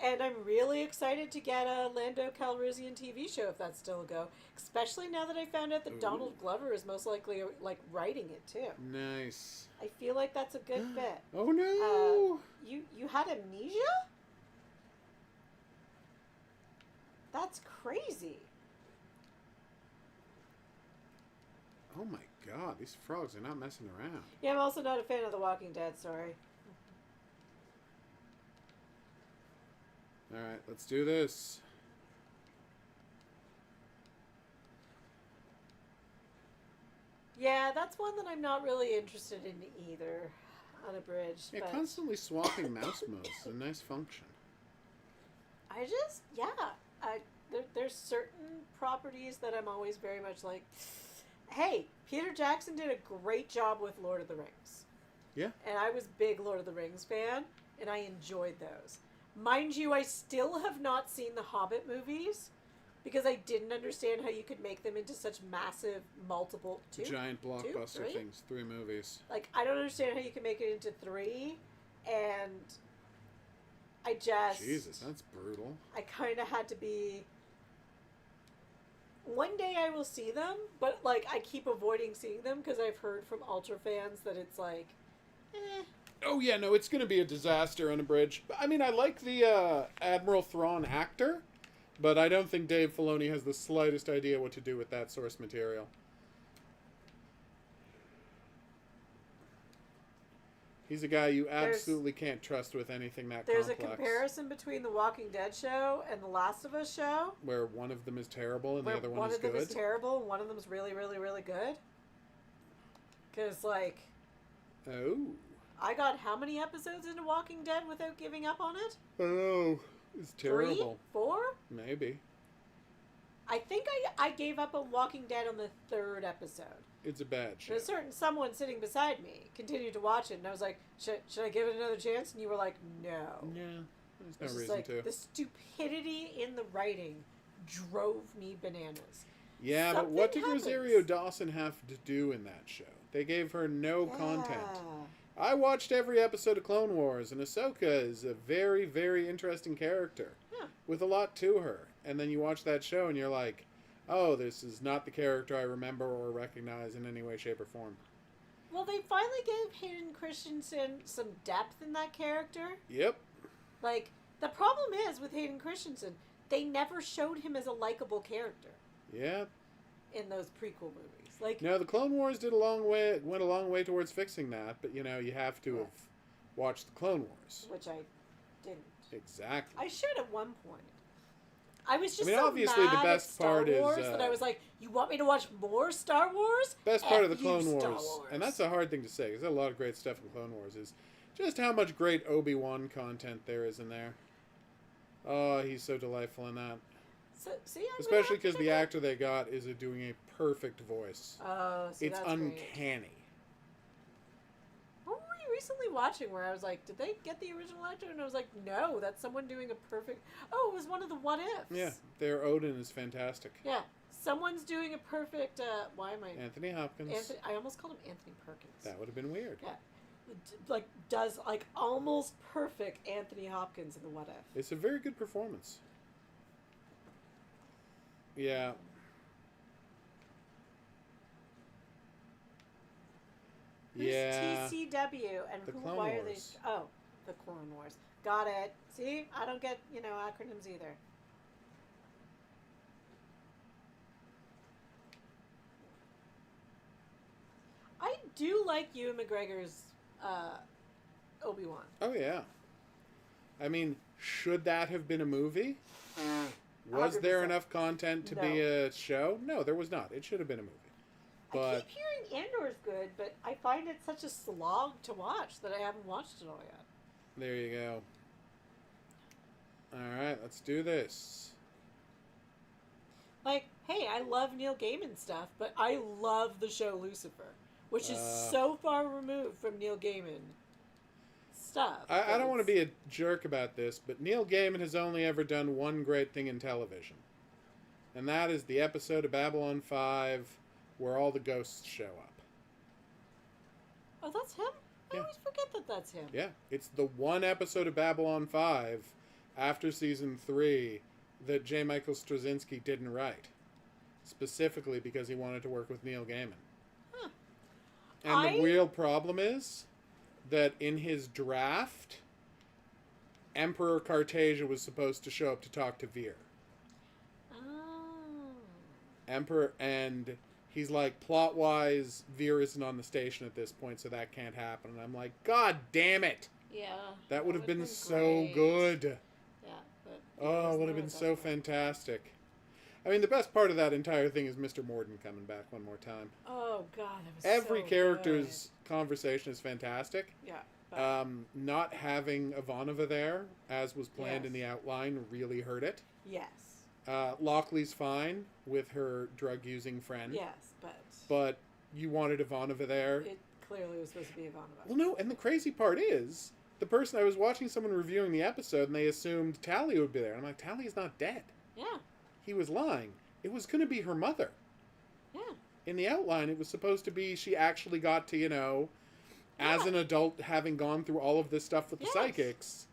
And I'm really excited to get a Lando Calrissian TV show if that's still a go. Especially now that I found out that Ooh. Donald Glover is most likely writing it too. nice. I feel like that's a good fit. Oh no! You had amnesia? That's crazy. Oh my god, these frogs are not messing around. Yeah, I'm also not a fan of The Walking Dead, sorry. Alright, let's do this. Yeah, that's one that I'm not really interested in either. Unabridged. Yeah, but constantly swapping mouse modes is a nice function. there's certain properties that I'm always very much like, hey, Peter Jackson did a great job with Lord of the Rings. Yeah. And I was a big Lord of the Rings fan, and I enjoyed those. Mind you, I still have not seen the Hobbit movies because I didn't understand how you could make them into such massive, multiple... Giant blockbuster three? things. 3 movies. Like, I don't understand how you can make it into 3, and I just... Jesus, that's brutal. I kind of had to be... One day I will see them, but, like, I keep avoiding seeing them because I've heard from Ultra fans that it's like, Oh, yeah, no, it's going to be a disaster unabridged. I mean, I like the Admiral Thrawn actor, but I don't think Dave Filoni has the slightest idea what to do with that source material. He's a guy you absolutely can't trust with anything that There's complex. a comparison between the Walking Dead show and the Last of Us show. Where one of them is terrible and where the other one is good. One of them is terrible and one of them is really, really, really good. Because, like... Oh. I got how many episodes into Walking Dead without giving up on it? Oh, it's terrible. 3? 4? Maybe. I think I gave up on Walking Dead on the 3rd episode. It's a bad show. But a certain someone sitting beside me continued to watch it, and I was like, should I give it another chance? And you were like, no. Yeah, there's no It's just reason like, to. the stupidity in the writing drove me bananas. Yeah, Something but what did happens. Rosario Dawson have to do in that show? They gave her no content. I watched every episode of Clone Wars, and Ahsoka is a very, very interesting character. Yeah. With a lot to her. And then you watch that show, and you're like, oh, this is not the character I remember or recognize in any way, shape, or form. Well, they finally gave Hayden Christensen some depth in that character. Yep. Like, the problem is with Hayden Christensen, they never showed him as a likable character. Yeah. In those prequel movies. Like, No, the Clone Wars went a long way towards fixing that, but, you know, you have to have watched the Clone Wars. which I didn't. Exactly. I should at one point. I was just obviously mad the best at Star part Wars is, that I was like, you want me to watch more Star Wars? Best part of the F you, Clone Star Wars, Wars. and that's a hard thing to say, because there's a lot of great stuff in Clone Wars, is just how much great Obi-Wan content there is in there. Oh, he's so delightful in that. So, see, I'm Especially because the actor they got is doing a perfect voice. Oh, see, It's that's great. uncanny. What were you recently watching where I was like, did they get the original actor? And I was like, no, that's someone doing a perfect... Oh, it was one of the What Ifs. Yeah, their Odin is fantastic. Yeah, someone's doing a perfect... why am I... Anthony Hopkins. I almost called him Anthony Perkins. That would have been weird. Yeah. Like, does, like, almost perfect Anthony Hopkins in the What If. It's a very good performance. Yeah. Who's Yeah. TCW and The who? Clone Why are Wars. they? Oh, the Clone Wars. Got it. See, I don't get acronyms either. I do like Ewan McGregor's Obi-Wan. Oh, yeah. I mean, should that have been a movie? Was there 100%. enough content to No. be a show? No, there was not. It should have been a movie. I But keep hearing Andor's good, but I find it such a slog to watch that I haven't watched it all yet. there you go. All right, let's do this. Like, hey, I love Neil Gaiman stuff, but I love the show Lucifer, which is so far removed from Neil Gaiman stuff. I don't want to be a jerk about this, but Neil Gaiman has only ever done one great thing in television. And that is the episode of Babylon 5 where all the ghosts show up. Oh, that's him? I Yeah. always forget that that's him. Yeah, it's the one episode of Babylon 5 after season 3 that J. Michael Straczynski didn't write. Specifically because he wanted to work with Neil Gaiman. Huh. And the real problem is that in his draft, Emperor Cartagia was supposed to show up to talk to Veer. Oh. Emperor, and he's like, plot-wise, Veer isn't on the station at this point, so that can't happen. And I'm like, God damn it! Yeah. That would have been so great. good. Yeah, but Oh, it would have been so fantastic. I mean, the best part of that entire thing is Mr. Morden coming back one more time. Oh God, that was Every so character's conversation is fantastic. good. Yeah. But, Not having Ivanova there, as was planned in Yes. the outline, really hurt it. yes. Lockley's fine with her drug-using friend. Yes, but But you wanted Ivanova there. It clearly was supposed to be Ivanova. Well, no, and the crazy part is, the person, I was watching someone reviewing the episode, and they assumed Talia would be there. I'm like, Talia's not dead. Yeah. He was lying. It was going to be her mother. Yeah. In the outline, it was supposed to be she actually got to, as an adult, having gone through all of this stuff with the psychics,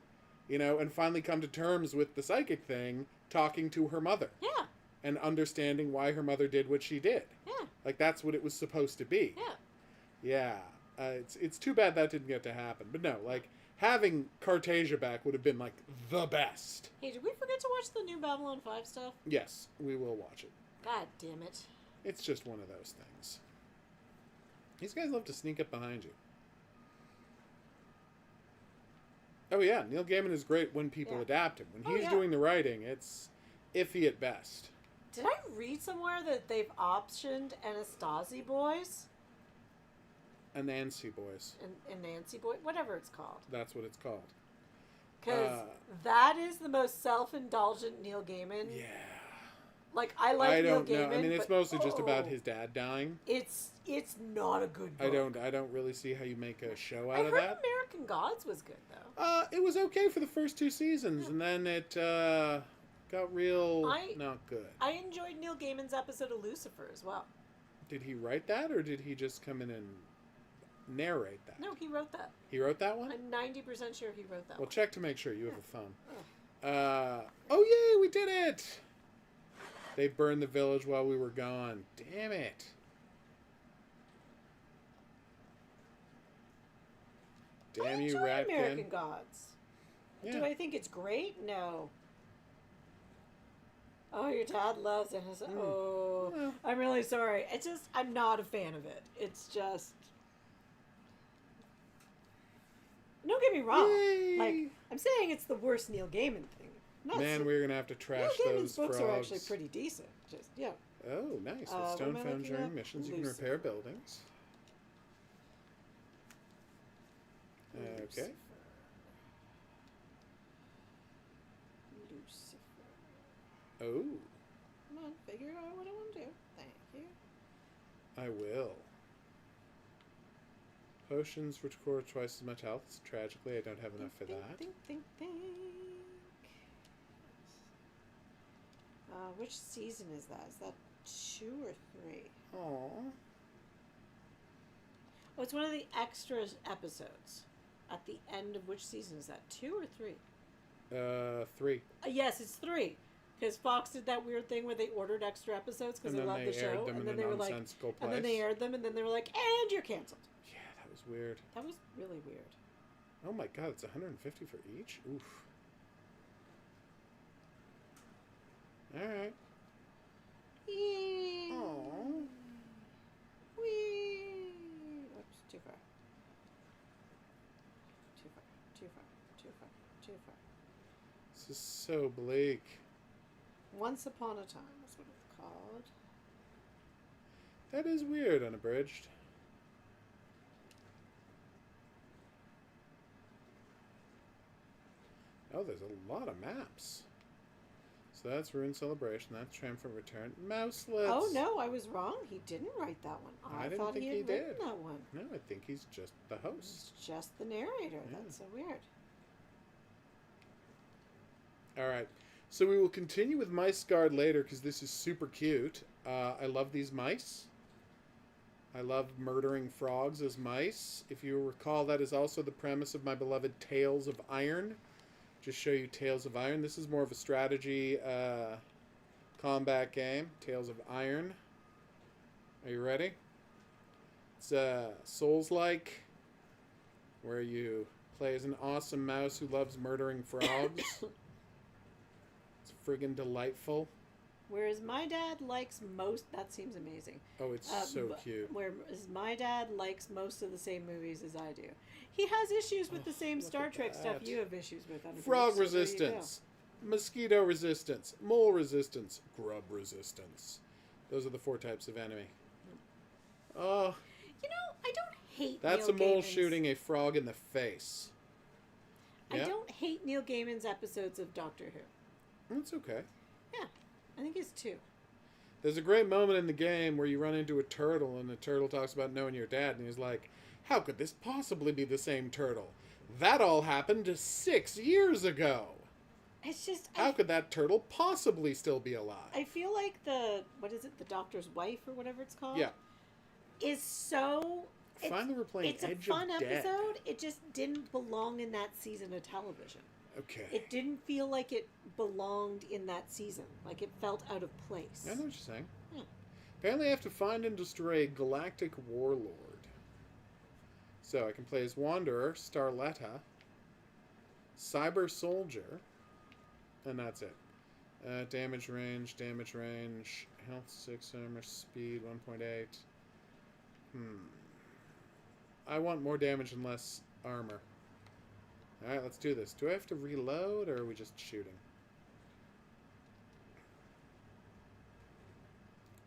and finally come to terms with the psychic thing, talking to her mother. Yeah. And understanding why her mother did what she did. Yeah. Like, that's what it was supposed to be. Yeah. Yeah. It's too bad that didn't get to happen. But no, like, having Cartasia back would have been, like, the best. Hey, did we forget to watch the new Babylon 5 stuff? Yes, we will watch it. God damn it. It's just one of those things. These guys love to sneak up behind you. Oh, yeah, Neil Gaiman is great when people adapt him. When he's doing the writing, it's iffy at best. Did I read somewhere that they've optioned Anastasi Boys? And Nancy Boys. And Nancy Boy, whatever it's called. That's what it's called. Because that is the most self-indulgent Neil Gaiman. Yeah. Like, I like Neil Gaiman. I don't know. I mean, it's mostly just about his dad dying. It's not a good book. I don't really see how you make a show out of that. I heard American Gods was good, though. It was okay for the first 2 seasons, and then it got real not good. I enjoyed Neil Gaiman's episode of Lucifer as well. Did he write that, or did he just come in and narrate that? No, he wrote that. He wrote that one? I'm 90% sure he wrote that one. Well, check to make sure. You have a phone. Oh, yay, we did it! They burned the village while we were gone. Damn it. Damn you, Ratkin. American Gods. Yeah. Do I think it's great? No. Oh, your dad loves it. Oh, I'm really sorry. It's just, I'm not a fan of it. It's just... Don't get me wrong. Yay. Like, I'm saying it's the worst Neil Gaiman thing. Man, we're going to have to trash Neil those Gaiman's books frogs. are actually pretty decent. Just, yeah. Oh, nice. With stone found during missions, you can repair buildings. Okay. Lucifer. Oh. Come on, figure out what I want to do. Thank you. I will. Potions which core twice as much health. Tragically, I don't have enough for that. Think. Which season is that? Is that 2 or 3? Aww. Oh, it's one of the extra episodes. At the end of which season is that? 2 or 3? 3. Yes, it's 3. Because Fox did that weird thing where they ordered extra episodes because they loved the show, and then they were like, and then they aired them, and then they were like, and you're canceled. Yeah, that was weird. That was really weird. Oh my god, it's 150 for each. Oof. All right. Aww. Whee! Whoops, too far. Too far. This is so bleak. Once Upon a Time is what it's called. That is weird, unabridged. Oh, there's a lot of maps. So that's Rune Celebration, that's Triumphant Return. Mouselets! Oh no, I was wrong. He didn't write that one. I didn't thought think he he had did. written that one. No, I think he's just the host. It's just the narrator. Yeah. That's so weird. Alright, so we will continue with MiceGard later because this is super cute. I love these mice. I love murdering frogs as mice. If you recall, that is also the premise of my beloved Tales of Iron. Just show you Tales of Iron. This is more of a strategy combat game. Tales of Iron. Are you ready? It's Souls-like, where you play as an awesome mouse who loves murdering frogs. It's friggin' delightful. Whereas my dad likes most... That seems amazing. Oh, it's so cute. Whereas my dad likes most of the same movies as I do. He has issues with the same Star Trek stuff you have issues with. Frog resistance, mosquito resistance, mole resistance, grub resistance. Those are the 4 types of enemy. Oh. You know, I don't hate That's Neil a mole Gaiman's... shooting a frog in the face. I don't hate Neil Gaiman's episodes of Doctor Who. That's okay. Yeah. I think it's 2. There's a great moment in the game where you run into a turtle and the turtle talks about knowing your dad, and he's like, how could this possibly be the same turtle? That all happened 6 years ago. It's just... How could that turtle possibly still be alive? I feel like the doctor's wife or whatever it's called? Yeah. Is so... Finally we're playing Edge of Death. It's a fun episode. It just didn't belong in that season of television. Okay. It didn't feel like it belonged in that season. Like it felt out of place. I know what you're saying. Yeah. Apparently I have to find and destroy a galactic warlord. So I can play as Wanderer, Starletta, Cyber Soldier, and that's it. Damage range, health 6, armor, speed 1.8. I want more damage and less armor. Alright, let's do this. Do I have to reload, or are we just shooting?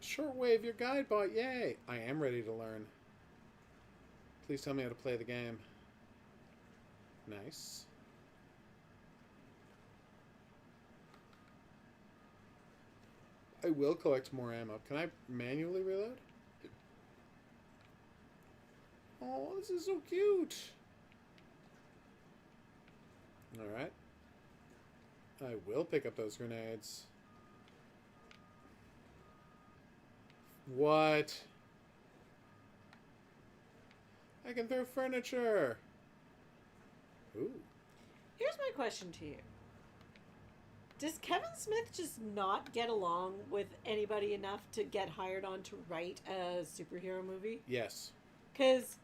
Shortwave, your guide bot, yay! I am ready to learn. Please tell me how to play the game. Nice. I will collect more ammo. Can I manually reload? Oh, this is so cute! Alright. I will pick up those grenades. What? I can throw furniture! Ooh. Here's my question to you. Does Kevin Smith just not get along with anybody enough to get hired on to write a superhero movie? Yes. Because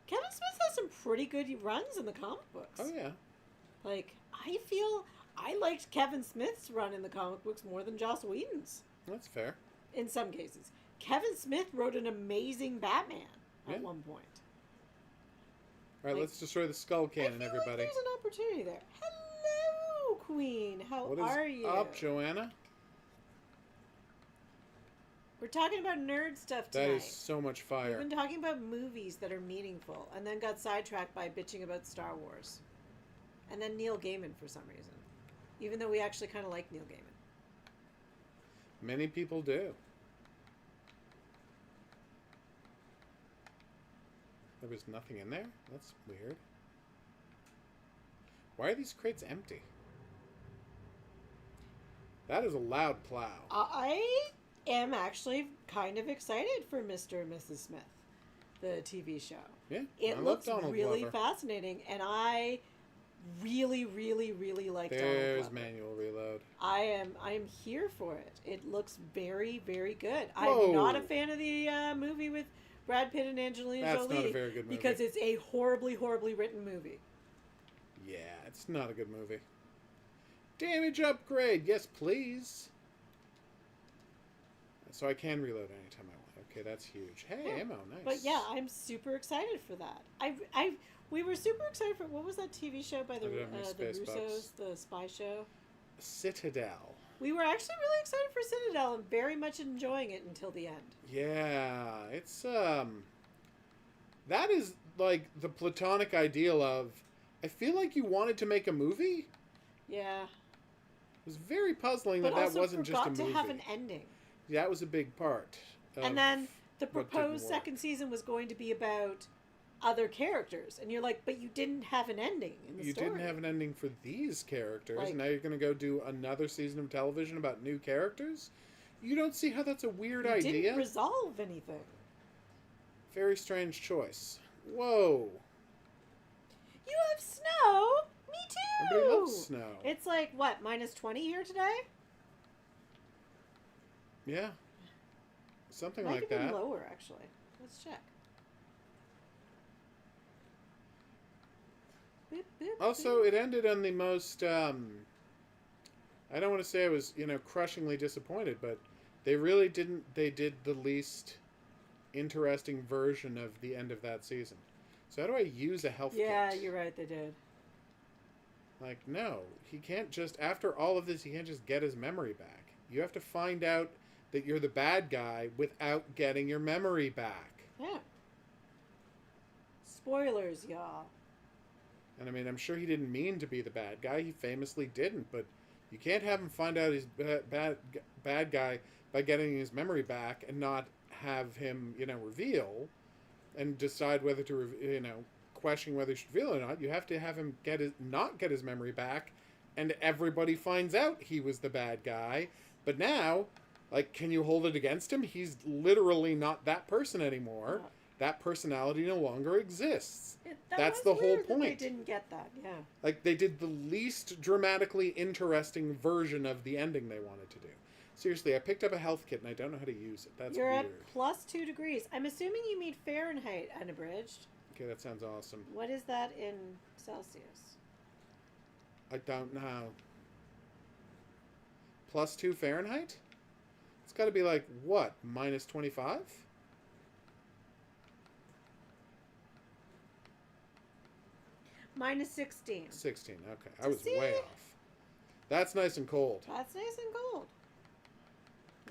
Kevin Smith has some pretty good runs in the comic books. Oh, yeah. Like, I feel I liked Kevin Smith's run in the comic books more than Joss Whedon's. That's fair. In some cases. Kevin Smith wrote an amazing Batman at one point. Alright, let's destroy the skull cannon, everybody. Like there's an opportunity there. Hello, Queen. How are you? What is up, Joanna? We're talking about nerd stuff tonight. That is so much fire. We've been talking about movies that are meaningful, and then got sidetracked by bitching about Star Wars. And then Neil Gaiman for some reason. Even though we actually kind of like Neil Gaiman. Many people do. There was nothing in there? That's weird. Why are these crates empty? That is a loud plow. I am actually kind of excited for Mr. and Mrs. Smith, the TV show. Yeah, it looks really fascinating, and I really, really, really like Donald Glover. There's manual reload. I am here for it. It looks very, very good. Whoa. I'm not a fan of the movie with Brad Pitt and Angelina Jolie. That's not a very good movie. Because it's a horribly, horribly written movie. Yeah, it's not a good movie. Damage upgrade, yes please. So I can reload anytime I want. Okay, that's huge. Hey, yeah. Ammo, nice. But yeah, I'm super excited for that. We were super excited for, what was that TV show by the Russos, the spy show? Citadel. We were actually really excited for Citadel and very much enjoying it until the end. Yeah, it's that is like the platonic ideal of, I feel like you wanted to make a movie. Yeah. It was very puzzling that wasn't just a movie. But also forgot to have an ending. Yeah, that was a big part. And then the proposed second season was going to be about other characters, and you're like, but you didn't have an ending in the story. You didn't have an ending for these characters, and now you're going to go do another season of television about new characters? You don't see how that's a weird idea? Didn't resolve anything. Very strange choice. Whoa. You have snow? Me too! Everybody loves snow. It's like, what, -20 here today? Yeah. Something like that. Might be lower, actually. Let's check. Also, it ended on the most, I don't want to say I was, crushingly disappointed, but they really didn't, they did the least interesting version of the end of that season. So how do I use a health kit? Yeah, you're right, they did. Like, no, he can't just, after all of this, he can't just get his memory back. You have to find out that you're the bad guy without getting your memory back. Yeah. Spoilers, y'all. And I mean, I'm sure he didn't mean to be the bad guy. He famously didn't, but You can't have him find out he's bad guy by getting his memory back and not have him, reveal and decide whether to, question whether he should reveal or not. You have to have him not get his memory back, and everybody finds out he was the bad guy. But now, like, can you hold it against him? He's literally not that person anymore. That personality no longer exists. That's the whole point. They didn't get that, yeah. Like, they did the least dramatically interesting version of the ending they wanted to do. Seriously, I picked up a health kit and I don't know how to use it. That's You're weird. at +2 degrees. I'm assuming you mean Fahrenheit unabridged. Okay, that sounds awesome. What is that in Celsius? I don't know. +2 Fahrenheit? It's got to be like, what, -25? -16. 16, okay. I was way off. That's nice and cold. That's nice and cold.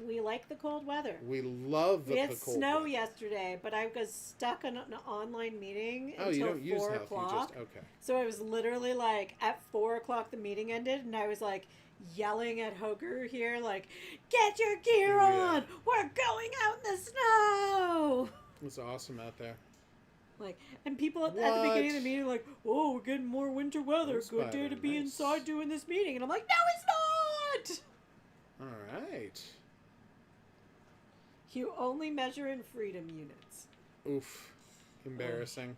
We like the cold weather. We love the cold weather. We had snow yesterday, but I was stuck in an online meeting until you don't 4 use health, o'clock. okay. So I was literally like, at 4 o'clock the meeting ended, and I was like yelling at Hoger here, like, get your gear on! We're going out in the snow! It's awesome out there. Like, and people at the beginning of the meeting like, oh, we're getting more winter weather. Good day to be inside doing this meeting. And I'm like, no, it's not! All right. You only measure in freedom units. Oof. Embarrassing.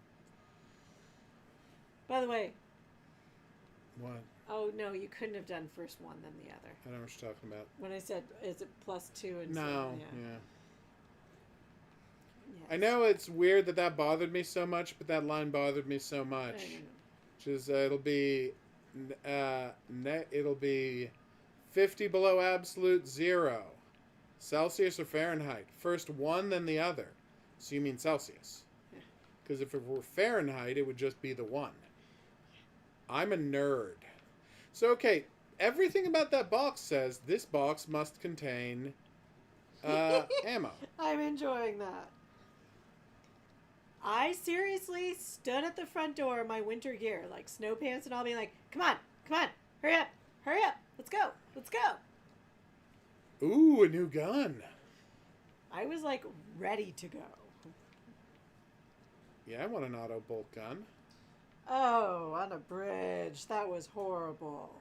By the way. What? Oh, no, you couldn't have done first one, then the other. I don't know what you're talking about. When I said, is it +2 and No, yeah. Yes. I know it's weird that bothered me so much, but that line bothered me so much. Which is, it'll be 50 below absolute zero. Celsius or Fahrenheit. First one, then the other. So you mean Celsius. Because if it were Fahrenheit, it would just be the one. I'm a nerd. So, okay, everything about that box says this box must contain ammo. I'm enjoying that. I seriously stood at the front door in my winter gear, like snow pants and all, being like, come on, hurry up, let's go. Ooh, a new gun. I was like ready to go. Yeah, I want an auto bolt gun. Oh, on a bridge. That was horrible.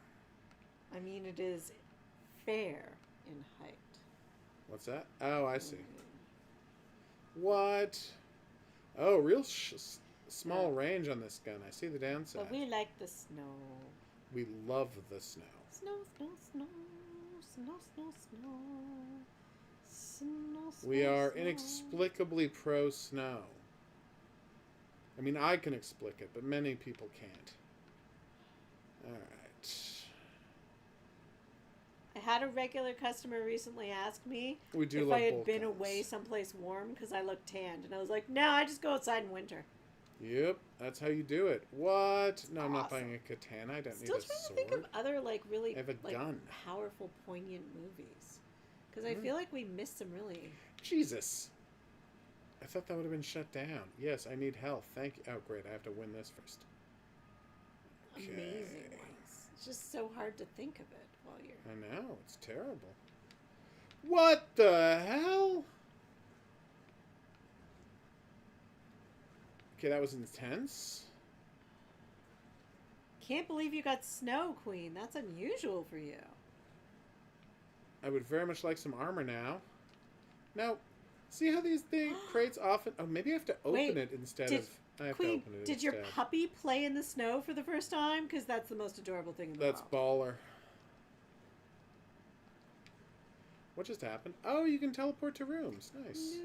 I mean, it is fair in height. What's that? Oh, I see. What? Oh, real small range on this gun. I see the downside. But we like the snow. We love the snow. Snow. We are inexplicably pro snow. I mean, I can explic it, but many people can't. All right. I had a regular customer recently ask me if I had been away someplace warm because I looked tanned. And I was like, no, I just go outside in winter. Yep, that's how you do it. What? No, I'm not buying a katana. I don't need a sword. Still trying to think of other, like, really I have a gun. Powerful, poignant movies. Because I feel like we missed some really... Jesus. I thought that would have been shut down. Yes, I need health. Thank you. Oh, great. I have to win this first. Okay. Amazing ones. It's just so hard to think of it while you're... I know. It's terrible. What the hell? Okay, that was intense. Can't believe you got snow, Queen. That's unusual for you. I would very much like some armor now. Now, see how these crates often... Oh, maybe I have to open it instead of... I have Queen, to open it did your instead. puppy play in the snow for the first time? Because that's the most adorable thing in the world. That's baller. What just happened? Oh, you can teleport to rooms. Nice.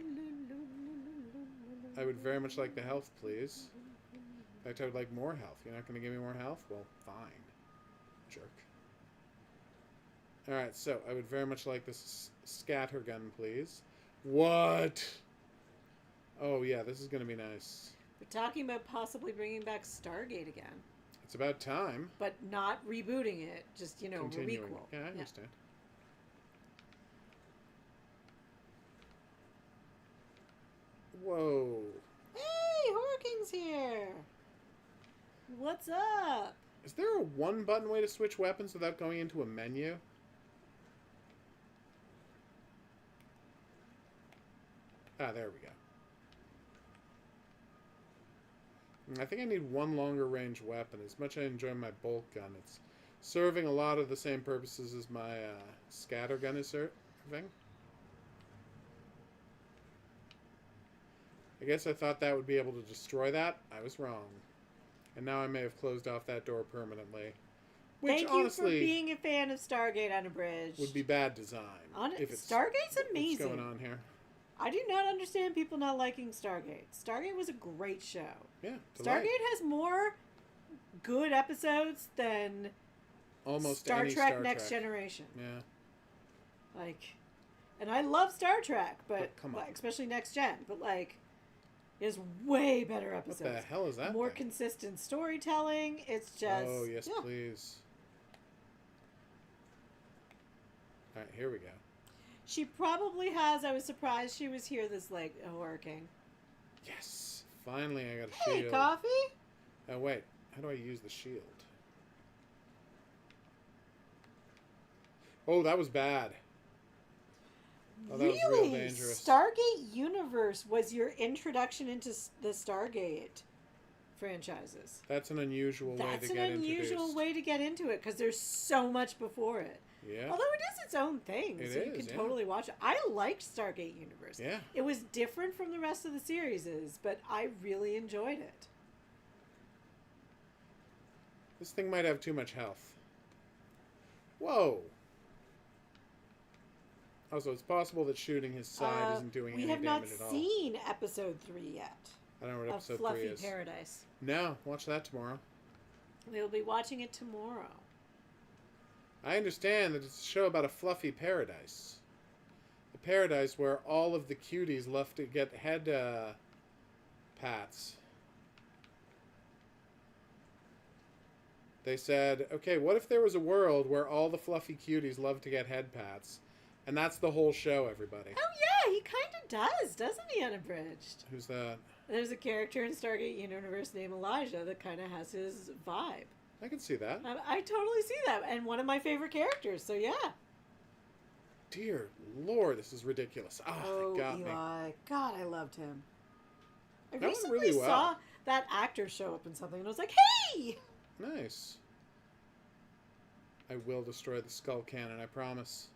I would very much like the health, please. In fact, I would like more health. You're not going to give me more health? Well, fine. Jerk. Alright, so I would very much like this scatter gun, please. What? Oh, yeah, this is going to be nice. We're talking about possibly bringing back Stargate again. It's about time. But not rebooting it. Just, Continuing. requel. Yeah, I understand. Whoa. Hey, Horking's here. What's up? Is there a one-button way to switch weapons without going into a menu? Ah, there we go. I think I need one longer range weapon. As much as I enjoy my bolt gun, it's serving a lot of the same purposes as my scatter gun is serving. I guess I thought that would be able to destroy that. I was wrong. And now I may have closed off that door permanently. Which, Thank you honestly, for being a fan of Stargate Unabridged. would be bad design. Stargate's amazing. What's going on here? I do not understand people not liking Stargate. Stargate was a great show. Yeah, Stargate has more good episodes than almost Star any Trek Star Next Trek. Generation. Yeah. And I love Star Trek, but come on. especially Next Gen, but there's way better episodes. What the hell is that More thing? consistent storytelling. It's just... Oh, yes, please. All right, here we go. She probably has. I was surprised she was here this late working. Yes. Finally, I got a Hey, shield. coffee? Oh, wait. How do I use the shield? Oh, that was bad. Oh, that was real dangerous. Stargate Universe was your introduction into the Stargate franchises. That's an unusual way to get introduced. That's an unusual way to get into it, because there's so much before it. Yeah. Although it is its own thing, so you can totally watch it. I liked Stargate Universe. Yeah. It was different from the rest of the series, but I really enjoyed it. This thing might have too much health. Whoa. Also, it's possible that shooting his side isn't doing any damage at all. We have not seen episode 3 yet. I don't know what episode 3 is. Fluffy Paradise. No, watch that tomorrow. We'll be watching it tomorrow. I understand that it's a show about a fluffy paradise. A paradise where all of the cuties love to get head pats. They said, okay, what if there was a world where all the fluffy cuties love to get head pats? And that's the whole show, everybody. Oh, yeah, he kind of does, doesn't he, Unabridged? Who's that? There's a character in Stargate Universe named Elijah that kind of has his vibe. I can see that. I totally see that, and one of my favorite characters, so yeah. Dear Lord, this is ridiculous. Oh, they got Eli. me. God, I loved him. I That went recently really well. saw that actor show up in something, and I was like, hey! Nice. I will destroy the skull cannon, I promise.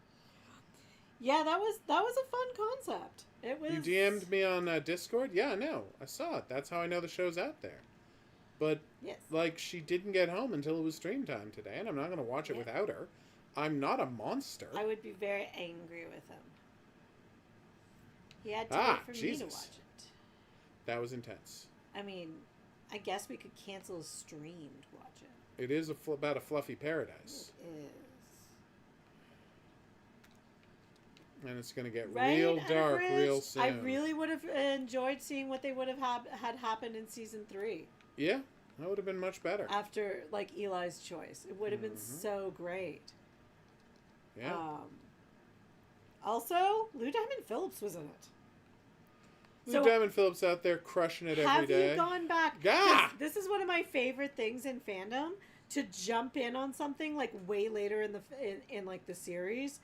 Yeah, that was a fun concept. It was. You DM'd me on Discord? Yeah, no. I saw it. That's how I know the show's out there. But, yes. she didn't get home until it was stream time today, and I'm not going to watch it without her. I'm not a monster. I would be very angry with him. He had to wait for me to watch it. That was intense. I mean, I guess we could cancel a stream to watch it. It is about a fluffy paradise. It is. And it's going to get real dark real soon. I really would have enjoyed seeing what they would have had happened in season 3. Yeah, that would have been much better. After, Eli's choice. It would have been so great. Yeah. Also, Lou Diamond Phillips was in it. Lou Diamond Phillips out there crushing it every day. Have you gone back? Yeah. This is one of my favorite things in fandom, to jump in on something way later in the series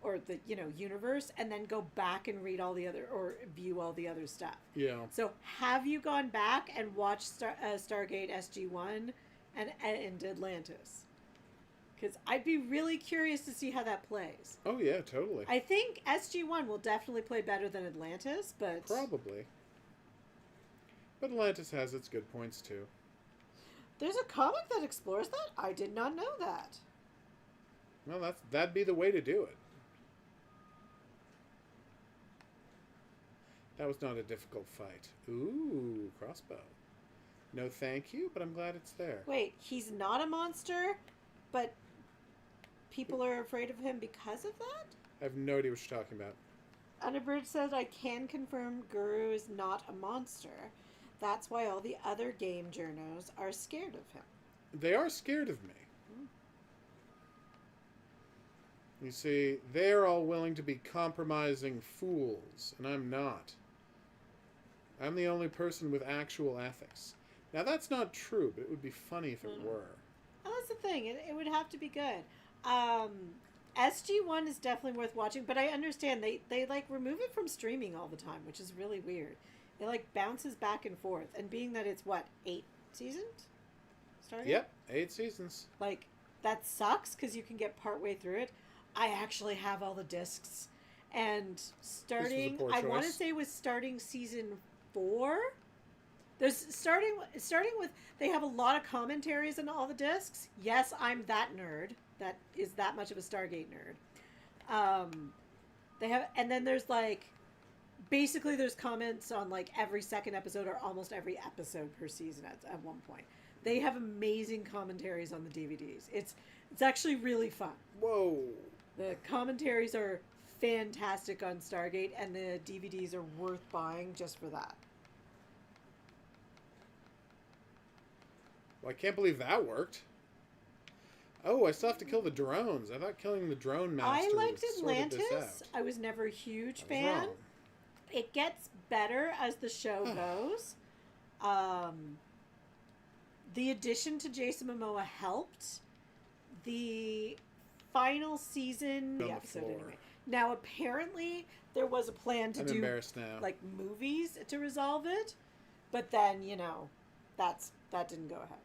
or the universe, and then go back and read all the other or view all the other stuff. Yeah. So have you gone back and watched Stargate SG-1 and Atlantis? Because I'd be really curious to see how that plays. Oh yeah, totally. I think SG-1 will definitely play better than Atlantis, but probably. But Atlantis has its good points too. There's a comic that explores that? I did not know that. Well, that'd be the way to do it. That was not a difficult fight. Ooh, crossbow. No thank you, but I'm glad it's there. Wait, he's not a monster, but people are afraid of him because of that? I have no idea what you're talking about. Unabridged says, I can confirm Guru is not a monster. That's why all the other game journos are scared of him. They are scared of me. You see, they're all willing to be compromising fools, and I'm not. I'm the only person with actual ethics. Now, that's not true, but it would be funny if it were. Oh, that's the thing. It would have to be good. Um, SG1 is definitely worth watching, but I understand they like remove it from streaming all the time, which is really weird. It like bounces back and forth, and being that it's what 8 seasons, starting. Yep, 8 seasons. Like that sucks because you can get partway through it. I actually have all the discs, and starting. I want to say was starting season 4. There's starting with they have a lot of commentaries on all the discs. Yes, I'm that nerd. That is that much of a Stargate nerd. They have, and then there's like, basically there's comments on like every second episode or almost every episode per season at one point. They have amazing commentaries on the DVDs. It's actually really fun. Whoa. The commentaries are fantastic on Stargate, and the DVDs are worth buying just for that. Well, I can't believe that worked. Oh, I still have to kill the drones. I thought killing the drone master I liked sorted this Atlantis. out. I was never a huge I was fan. wrong. It gets better as the show goes. The addition to Jason Momoa helped. The final season, the episode anyway. Now apparently there was a plan to I'm do embarrassed now. like movies to resolve it, but then that didn't go ahead.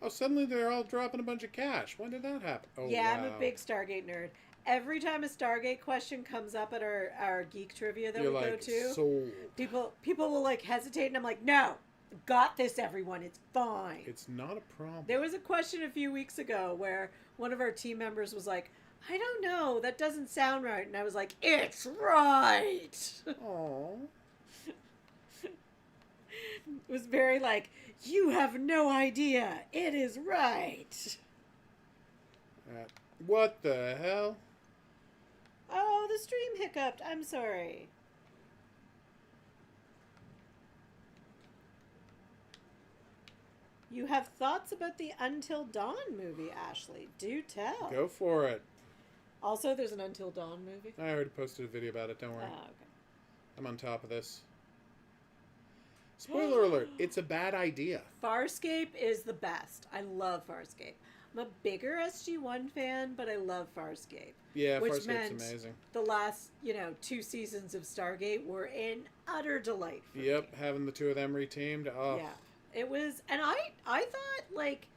Oh, suddenly they're all dropping a bunch of cash. When did that happen? Oh, yeah, wow. I'm a big Stargate nerd. Every time a Stargate question comes up at our geek trivia that You're we like, go to, sold. people will like hesitate, and I'm like, no, got this, everyone. It's fine. It's not a problem. There was a question a few weeks ago where one of our team members was like, I don't know, that doesn't sound right. And I was like, it's right. Aww. It was very like, you have no idea. It is right. What the hell? Oh, the stream hiccuped. I'm sorry. You have thoughts about the Until Dawn movie, Ashley. Do tell. Go for it. Also, there's an Until Dawn movie. I already posted a video about it. Don't worry. Oh, okay. I'm on top of this. Spoiler alert. It's a bad idea. Farscape is the best. I love Farscape. I'm a bigger SG-1 fan, but I love Farscape. Yeah, which Farscape's meant amazing. The last, 2 seasons of Stargate were an utter delight for me. Having the two of them reteamed. Oh. Yeah. It was, and I thought, like,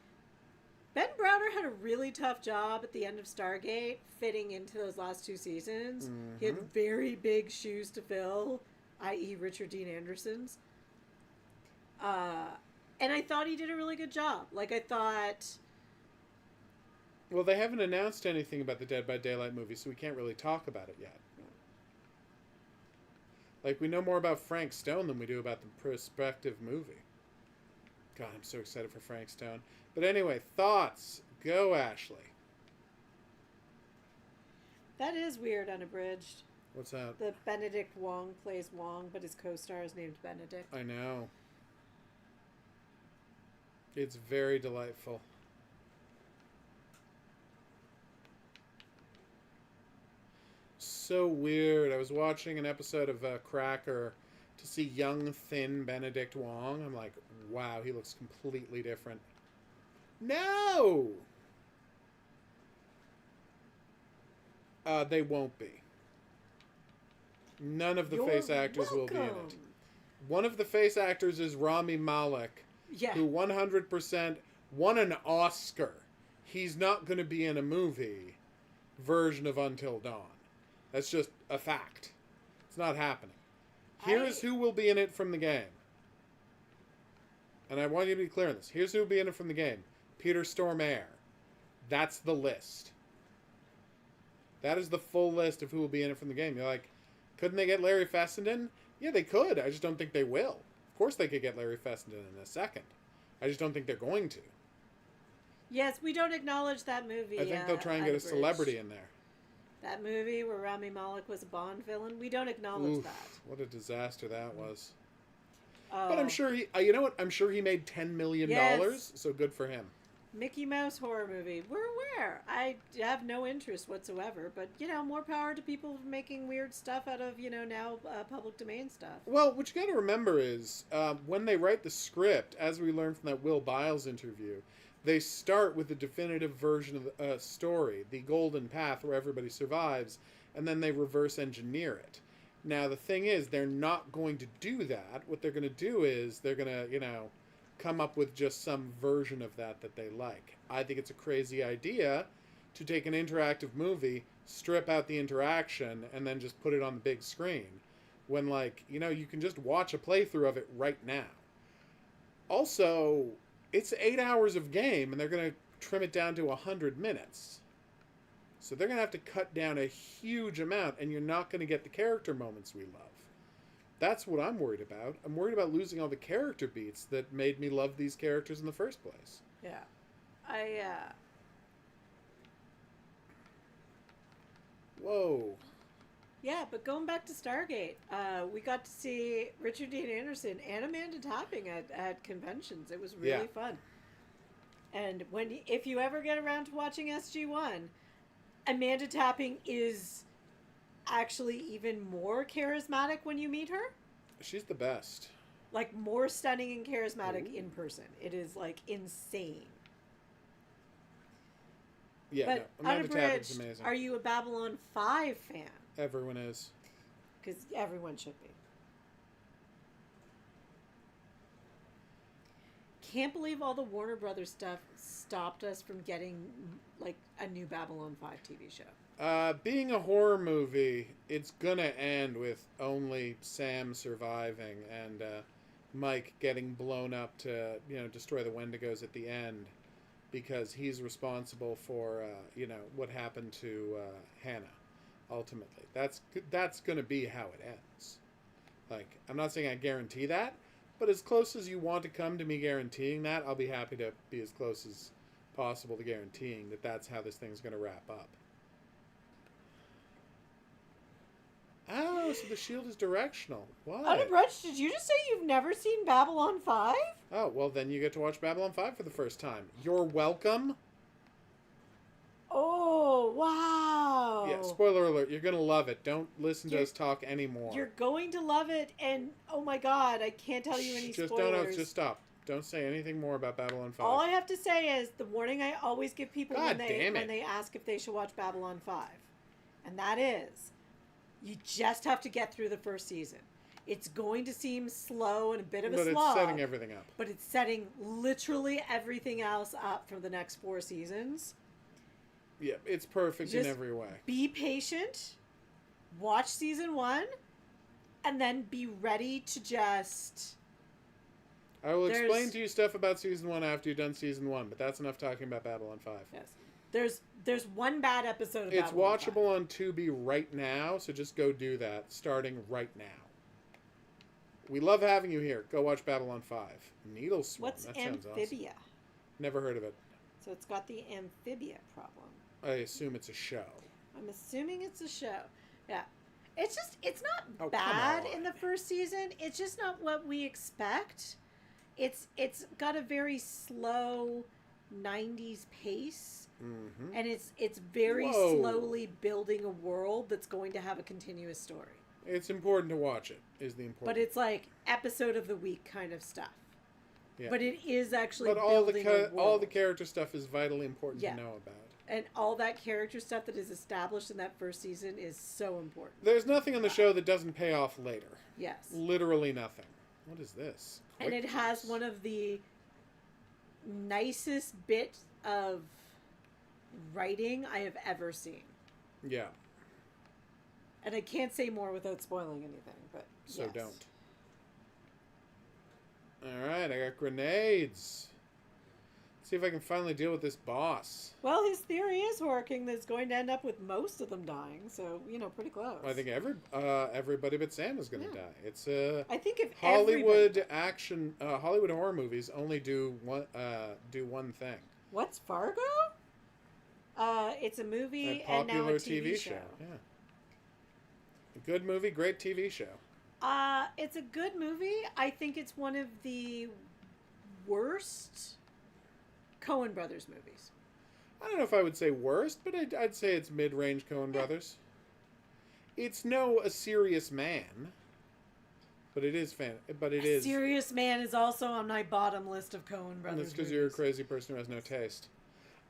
Ben Browder had a really tough job at the end of Stargate fitting into those last 2 seasons. Mm-hmm. He had very big shoes to fill, i.e. Richard Dean Anderson's. And I thought he did a really good job. Like, I thought... Well, they haven't announced anything about the Dead by Daylight movie, so we can't really talk about it yet. Like, we know more about Frank Stone than we do about the prospective movie. God, I'm so excited for Frank Stone. But anyway, thoughts. Go, Ashley. That is weird, unabridged. What's that? The Benedict Wong plays Wong, but his co-star is named Benedict. I know. It's very delightful. So weird. I was watching an episode of Cracker to see young, thin Benedict Wong. I'm like, wow, he looks completely different. No! They won't be. None of the face actors will be in it. One of the face actors is Rami Malek, who 100% won an Oscar. He's not going to be in a movie version of Until Dawn. That's just a fact. It's not happening. Here's who will be in it from the game. And I want you to be clear on this. Here's who will be in it from the game. Peter Stormare. That's the list. That is the full list of who will be in it from the game. You're like, couldn't they get Larry Fessenden? Yeah, they could. I just don't think they will. Of course they could get Larry Fessenden in a second. I just don't think they're going to. Yes, we don't acknowledge that movie. I think they'll try and get a celebrity in there. That movie where Rami Malek was a Bond villain, we don't acknowledge that. What a disaster that was. Oh. But I'm sure he, you know what? I'm sure he made $10 million, so good for him. Mickey Mouse horror movie. We're aware. I have no interest whatsoever, but more power to people making weird stuff out of now public domain stuff. Well, what you got to remember is when they write the script, as we learned from that Will Biles interview, they start with the definitive version of the story, the golden path where everybody survives, and then they reverse engineer it. Now, the thing is, they're not going to do that. What they're going to do is they're going to, come up with just some version of that they like. I think it's a crazy idea to take an interactive movie, strip out the interaction, and then just put it on the big screen. When, you can just watch a playthrough of it right now. Also, it's 8 hours of game, and they're going to trim it down to 100 minutes. So they're going to have to cut down a huge amount, and you're not going to get the character moments we love. That's what I'm worried about. I'm worried about losing all the character beats that made me love these characters in the first place. Yeah. Whoa. Yeah, but going back to Stargate, we got to see Richard Dean Anderson and Amanda Tapping at conventions. It was really fun. And if you ever get around to watching SG-1, Amanda Tapping is actually even more charismatic when you meet her. She's the best. More stunning and charismatic Ooh. in person. It is insane. Yeah, but no, Amanda Tapping's amazing. Are you a Babylon 5 fan? Everyone is. Because everyone should be. Can't believe all the Warner Brothers stuff stopped us from getting a new Babylon 5 TV show. Being a horror movie, it's gonna end with only Sam surviving and Mike getting blown up to destroy the Wendigos at the end, because he's responsible for what happened to Hannah. Ultimately, that's gonna be how it ends. I'm not saying I guarantee that, but as close as you want to come to me guaranteeing that, I'll be happy to be as close as possible to guaranteeing that that's how this thing's gonna wrap up. Oh, so the shield is directional. What? Unabridged, did you just say you've never seen Babylon 5? Oh, well, then you get to watch Babylon 5 for the first time. You're welcome. Oh, wow. Yeah, spoiler alert. You're going to love it. Don't listen to us talk anymore. You're going to love it, and oh my god, I can't tell you any spoilers. Just stop. Don't say anything more about Babylon 5. All I have to say is the warning I always give people God when they ask if they should watch Babylon 5. And that is, you just have to get through the first season. It's going to seem slow and a bit of a slog. But it's setting everything up. But it's setting literally everything else up for the next 4 seasons. Yeah, it's perfect in every way. Be patient, watch season 1, and then be ready to just... I will explain to you stuff about season 1 after you've done season 1, but that's enough talking about Babylon 5. Yes. There's one bad episode of It's Babylon watchable 5. on Tubi right now, so just go do that, starting right now. We love having you here. Go watch Babylon 5. Needle Swarm. What's that sounds Amphibia? awesome. Never heard of it. So it's got the Amphibia problem. I assume it's a show. I'm assuming it's a show. Yeah. It's not Oh, bad come on. in the first season. It's just not what we expect. It's got a very slow 90s pace. Mm-hmm. And it's very slowly building a world that's going to have a continuous story. It's important to watch it, is the important. But it's episode of the week kind of stuff. Yeah. But it is actually But building a world. all the character stuff is vitally important to know about. And all that character stuff that is established in that first season is so important. There's nothing on the show that doesn't pay off later. Yes. Literally nothing. What is this? And it has one of the nicest bit of writing I have ever seen. Yeah. And I can't say more without spoiling anything, but So yes. don't. Alright, I got grenades. Let's see if I can finally deal with this boss. Well, his theory is working. That's going to end up with most of them dying, so, pretty close. I think everybody but Sam is going to die. It's I think if Hollywood action, Hollywood horror movies only do one thing. What's Fargo? It's a movie A and now a popular TV show. Yeah. A good movie, great TV show. It's a good movie. I think it's one of the worst Coen Brothers movies. I don't know if I would say worst, but I'd say it's mid-range Coen Brothers. It's no A Serious Man, but it is A Serious Man is also on my bottom list of Coen Brothers. That's because you're a crazy person who has no taste.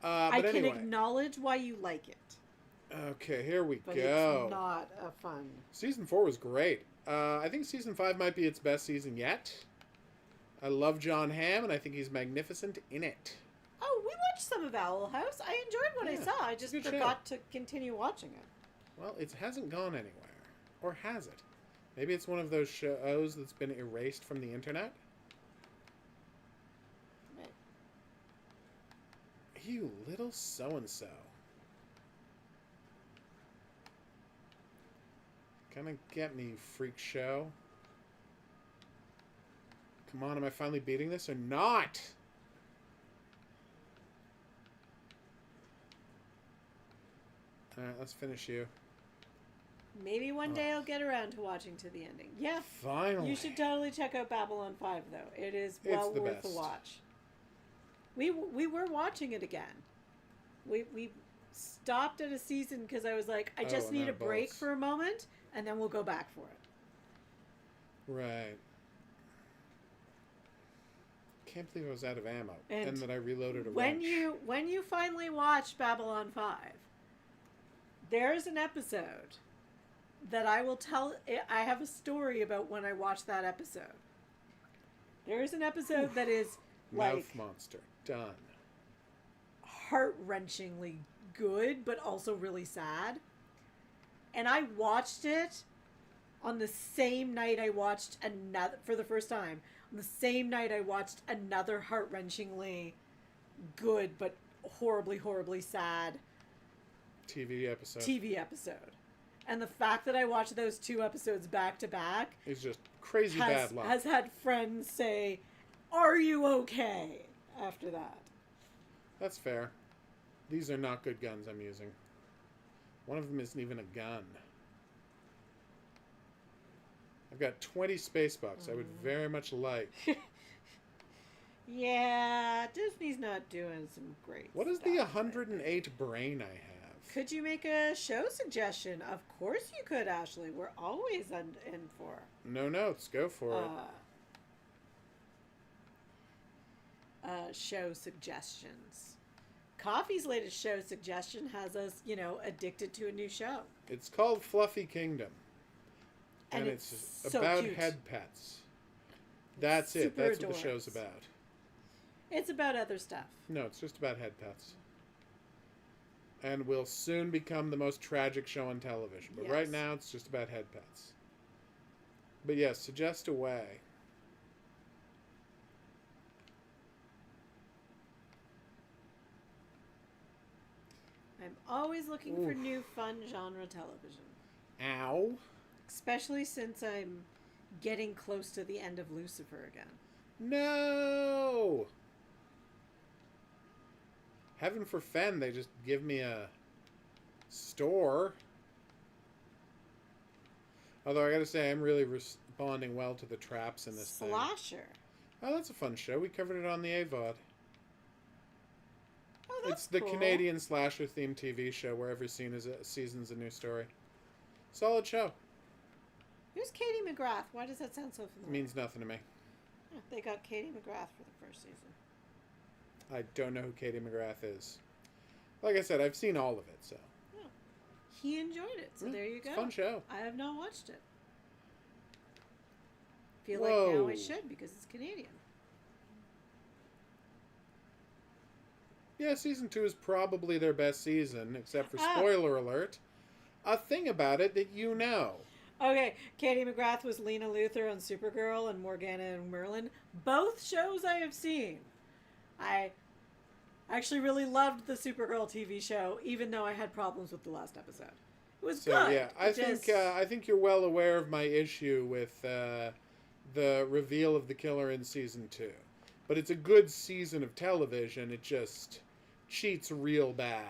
I can acknowledge why you like it. Okay, here we but go. It's not a fun. Season 4 was great. I think Season 5 might be its best season yet. I love John Hamm, and I think he's magnificent in it. Oh, we watched some of Owl House. I enjoyed what I saw. I just forgot to continue watching it. Well, it hasn't gone anywhere. Or has it? Maybe it's one of those shows that's been erased from the internet? Right. You little so-and-so. Gonna get me, freak show. Come on, am I finally beating this or not? Alright, let's finish you. Maybe one day I'll get around to watching to the ending. Yeah. Finally. You should totally check out Babylon 5, though. It is well worth the watch. We were watching it again. We stopped at a season because I was like, I just need a break for a moment, and then we'll go back for it. Right. Can't believe I was out of ammo, and that I reloaded a wrench. When you finally watch Babylon 5, there's an episode that I will tell. I have a story about when I watched that episode. There's an episode that is like Mouth Monster done. Heart-wrenchingly good, but also really sad. And I watched it on the same night I watched another for the first time. On the same night I watched another heart-wrenchingly good but horribly, horribly sad TV episode. And the fact that I watched those two episodes back to back is just crazy bad luck. Has had friends say, "Are you okay?" after that. That's fair. These are not good guns I'm using. One of them isn't even a gun. I've got 20 space bucks. I would very much like. Yeah, Disney's not doing some great What is the 108 brain I have? Could you make a show suggestion? Of course you could, Ashley. We're always in for. No notes. Go for it. Show suggestions. Coffee's latest show suggestion has us, addicted to a new show. It's called Fluffy Kingdom. And it's so about cute. head pets. That's it. That's what the show's about. It's about other stuff. No, it's just about head pets. And will soon become the most tragic show on television. But right now, it's just about head pets. But yes, suggest away. I'm always looking for new fun genre television. Ow. Especially since I'm getting close to the end of Lucifer again. No! Heaven for Fen, they just give me a store. Although I gotta say, I'm really responding well to the traps in this thing. Slasher. Oh, that's a fun show. We covered it on the AVOD. Oh, that's It's the cool. Canadian slasher themed TV show where every season's a new story. Solid show. Who's Katie McGrath? Why does that sound so familiar? Means nothing to me. Yeah, they got Katie McGrath for the first season. I don't know who Katie McGrath is. Like I said, I've seen all of it, so. Yeah. He enjoyed it, so there you go. It's a fun show. I have not watched it. Feel like now I should because it's Canadian. Yeah, season 2 is probably their best season, except for spoiler alert. A thing about it that you know. Okay, Katie McGrath was Lena Luthor on Supergirl and Morgana and Merlin. Both shows I have seen. I actually really loved the Supergirl TV show, even though I had problems with the last episode. It was good. Yeah, I think you're well aware of my issue with the reveal of the killer in season 2. But it's a good season of television. It just cheats real bad.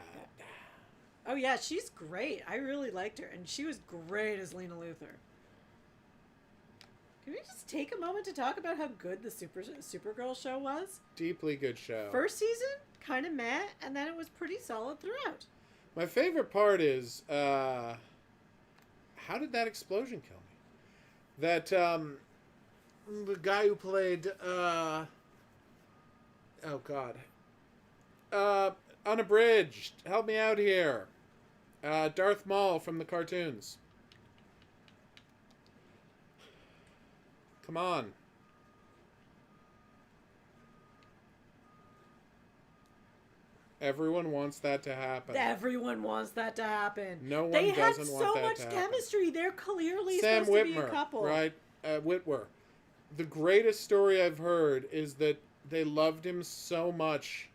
Oh yeah, she's great. I really liked her, and she was great as Lena Luthor. Can we just take a moment to talk about how good the Supergirl show was? Deeply good show. First season, kind of meh, and then it was pretty solid throughout. My favorite part is, how did that explosion kill me? That, the guy who played, oh God. Unabridged. Help me out here. Darth Maul from the cartoons. Come on. Everyone wants that to happen. Everyone wants that to happen. No one they doesn't had want so that much to happen. chemistry. They're clearly Sam supposed Witwer, to be a couple. right? Witwer. The greatest story I've heard is that they loved him so much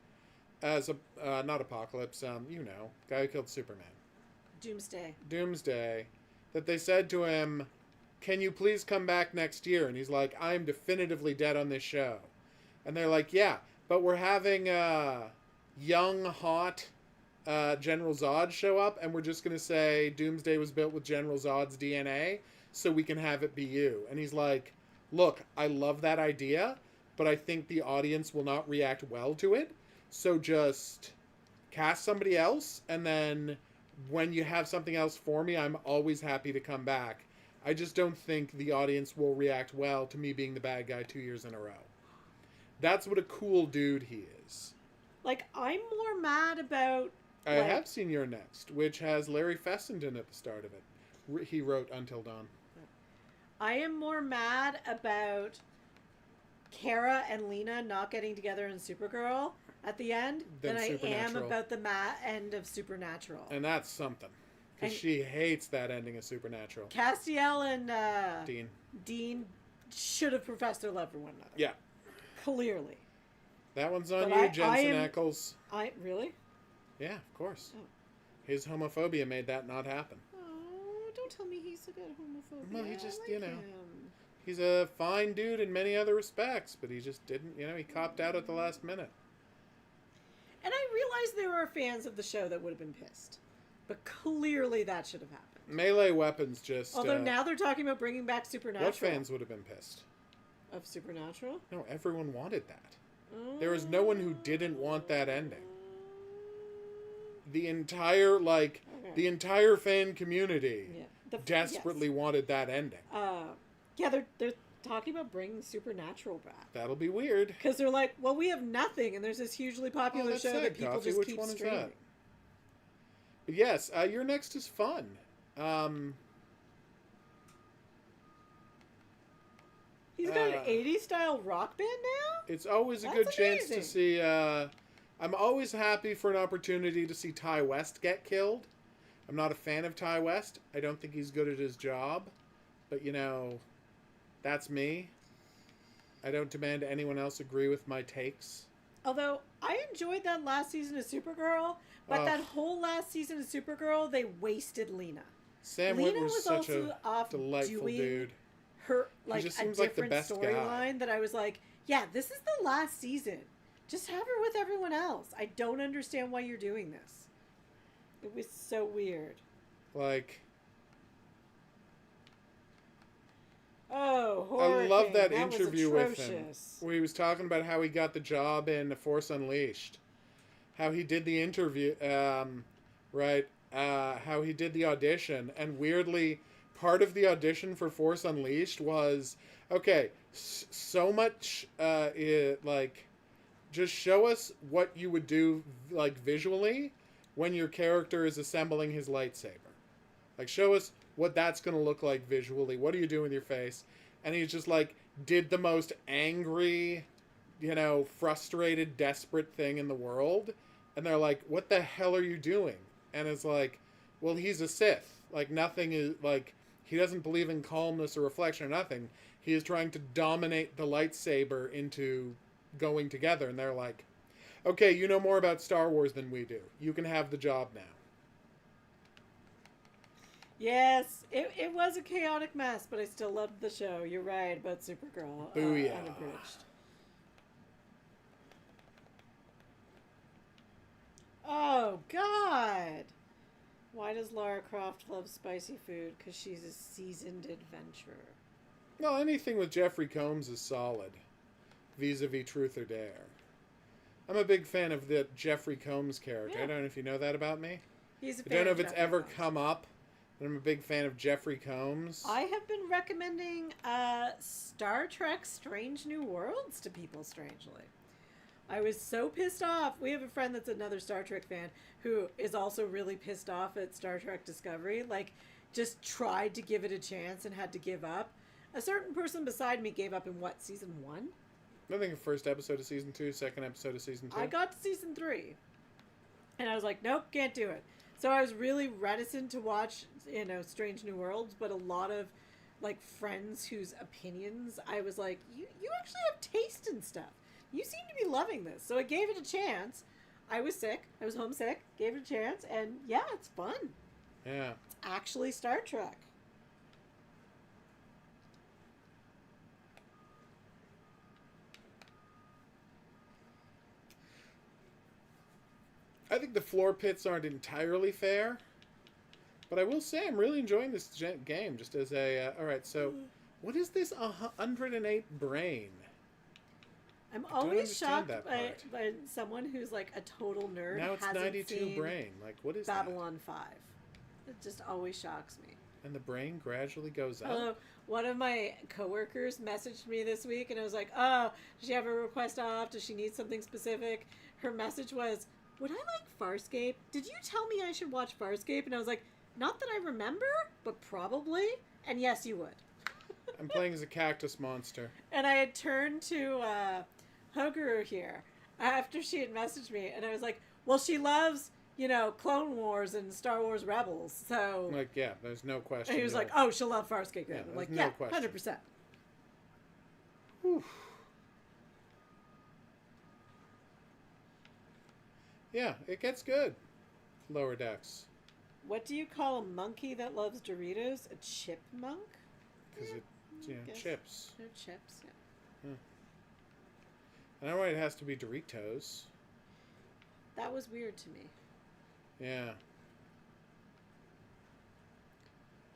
as a, not Apocalypse, you know, guy who killed Superman. Doomsday. That they said to him, can you please come back next year? And he's like, I'm definitively dead on this show. And they're like, yeah, but we're having young, hot General Zod show up, and we're just going to say Doomsday was built with General Zod's DNA, so we can have it be you. And he's like, look, I love that idea, but I think the audience will not react well to it, so just cast somebody else, and then when you have something else for me, I'm always happy to come back. I just don't think the audience will react well to me being the bad guy 2 years in a row. That's what a cool dude he is. Like, I'm more mad about... I have seen You're Next, which has Larry Fessenden at the start of it. He wrote Until Dawn. I am more mad about Kara and Lena not getting together in Supergirl at the end than I am about the end of Supernatural. And that's something. Because she hates that ending of Supernatural. Castiel and Dean should have professed their love for one another. Yeah. Clearly. That one's on you, Jensen Ackles. Really? Yeah, of course. Oh. His homophobia made that not happen. Oh, don't tell me he's about homophobia. Well, he just, like him. He's a fine dude in many other respects, but he just didn't, he copped out at the last minute. And I realized there were fans of the show that would have been pissed. But clearly that should have happened. Melee weapons just... Although now they're talking about bringing back Supernatural. What fans would have been pissed? Of Supernatural? No, everyone wanted that. There was no one who didn't want that ending. The entire, the entire fan community desperately wanted that ending. Yeah, they're talking about bringing Supernatural back. That'll be weird. Because they're like, well, we have nothing, and there's this hugely popular show that people Coffee. just Which keep one streaming. Is that? But yes, Your Next is fun. He's got an 80s style rock band now? It's always a good chance to see... I'm always happy for an opportunity to see Ty West get killed. I'm not a fan of Ty West. I don't think he's good at his job. But, that's me. I don't demand anyone else agree with my takes. Although, I enjoyed that last season of Supergirl, but that whole last season of Supergirl, they wasted Lena. Sam Witwer was such a delightful dude. Her, a different storyline that I was like, yeah, this is the last season. Just have her with everyone else. I don't understand why you're doing this. It was so weird. Oh, Hurricane. I love that interview with him, where he was talking about how he got the job in Force Unleashed. How he did the interview, how he did the audition, and weirdly, part of the audition for Force Unleashed was, okay, so much, just show us what you would do, visually, when your character is assembling his lightsaber. Show us what that's going to look like visually. What are you doing with your face? And he just, did the most angry, frustrated, desperate thing in the world. And they're like, what the hell are you doing? And it's like, well, he's a Sith. Nothing is, he doesn't believe in calmness or reflection or nothing. He is trying to dominate the lightsaber into going together. And they're like, okay, you know more about Star Wars than we do. You can have the job now. Yes, it was a chaotic mess, but I still loved the show. You're right about Supergirl. Booyah. Unabridged. Oh, God. Why does Lara Croft love spicy food? Because she's a seasoned adventurer. Well, anything with Jeffrey Combs is solid, vis-a-vis Truth or Dare. I'm a big fan of the Jeffrey Combs character. Yeah. I don't know if you know that about me. He's a I fan don't know of if it's Jeffrey ever Combs. come up, but I'm a big fan of Jeffrey Combs. I have been recommending Star Trek Strange New Worlds to people, strangely. I was so pissed off. We have a friend that's another Star Trek fan who is also really pissed off at Star Trek Discovery. Like, just tried to give it a chance and had to give up. A certain person beside me gave up in, what, season 1? I think the first episode of season 2, second episode of season 2. I got to season 3. And I was like, nope, can't do it. So I was really reticent to watch, Strange New Worlds, but a lot of, like, friends whose opinions, I was like, you actually have taste in stuff. You seem to be loving this. So I gave it a chance. I was sick. I was homesick. Gave it a chance. And, yeah, it's fun. Yeah. It's actually Star Trek. I think the floor pits aren't entirely fair, but I will say I'm really enjoying this game. Just as a all right, so what is this 108 brain? I'm I don't always understand shocked that by, part. by someone who's like a total nerd. Now it's hasn't 92 seen brain. Like what is Babylon 5. It just always shocks me. that? And the brain gradually goes up. Although one of my coworkers messaged me this week, and I was like, "Oh, does she have a request off? Does she need something specific?" Her message was, "Would I like Farscape? Did you tell me I should watch Farscape?" And I was like, "Not that I remember, but probably." And yes, you would. I'm playing as a cactus monster. And I had turned to Hoguru here after she had messaged me, and I was like, "Well, she loves, Clone Wars and Star Wars Rebels, so." Like yeah, there's no question. And he was there. like, "Oh, she'll love Farscape." Yeah, I'm like, there's no "Yeah, question. 100%." Whew. Yeah, it gets good. Lower decks. What do you call a monkey that loves Doritos? A chipmunk? Because it, guess. chips. They're chips, yeah. I don't know why it has to be Doritos. That was weird to me. Yeah.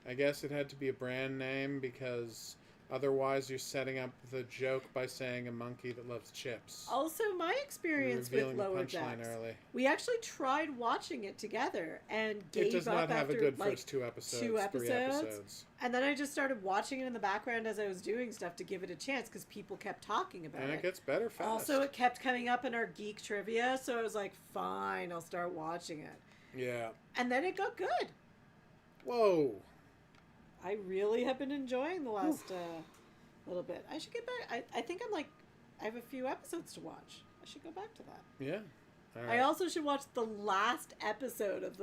I guess it had to be a brand name because otherwise you're setting up the joke by saying a monkey that loves chips. Also, my You're experience with revealing the Lower punchline Decks, early. we actually tried watching it together and gave It does up not have after a good like first 2 episodes, 2 3 episodes. episodes. And then I just started watching it in the background as I was doing stuff to give it a chance because people kept talking about And it. it gets better fast. Also, it kept coming up in our geek trivia, so I was like, fine, I'll start watching it. Yeah. And then it got good. Whoa. I really have been enjoying the last little bit. I should get back. I think I have a few episodes to watch. I should go back to that. Yeah. All I right. also should watch the last episode of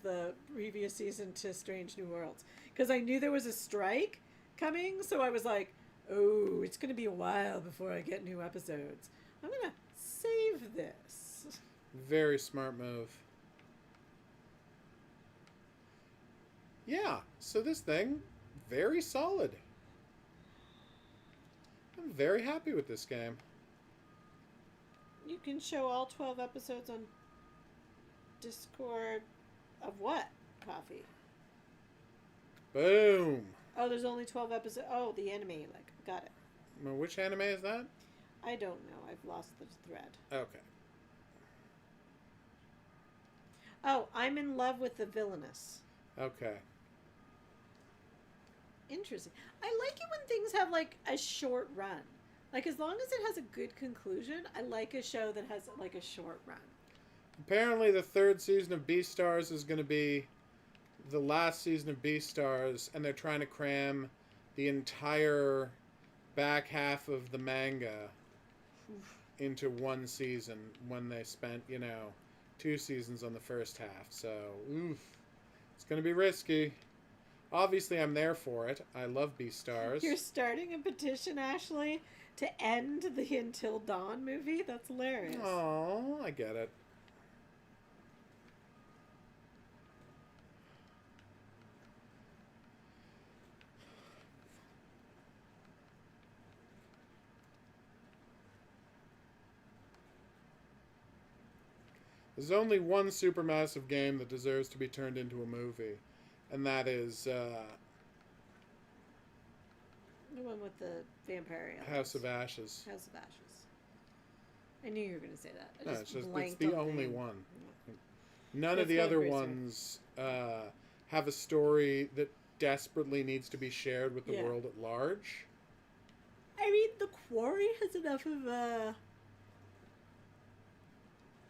the previous season to Strange New Worlds because I knew there was a strike coming, so I was like, oh, it's going to be a while before I get new episodes. I'm going to save this. Very smart move. Yeah, so this thing, very solid. I'm very happy with this game. You can show all 12 episodes on Discord of what? Coffee. Boom. Oh, there's only 12 episodes. Oh, the anime. Got it. Now, which anime is that? I don't know. I've lost the thread. Okay. Oh, I'm in love with the villainous. Okay. Interesting. I like it when things have like a short run. Like as long as it has a good conclusion, I like a show that has like a short run. Apparently the 3rd season of Beastars is going to be the last season of Beastars, and they're trying to cram the entire back half of the manga into one season when they spent, 2 seasons on the first half. So, it's going to be risky. Obviously, I'm there for it. I love Beastars. You're starting a petition, Ashley, to end the Until Dawn movie? That's hilarious. Oh, I get it. There's only one supermassive game that deserves to be turned into a movie, and that is The one with the vampire aliens. House of Ashes. House of Ashes. I knew you were going to say that. I No, just it's blanked the on only name. one. None That's of the blood other racer. ones have a story that desperately needs to be shared with the Yeah. world at large. I mean, The Quarry has enough of a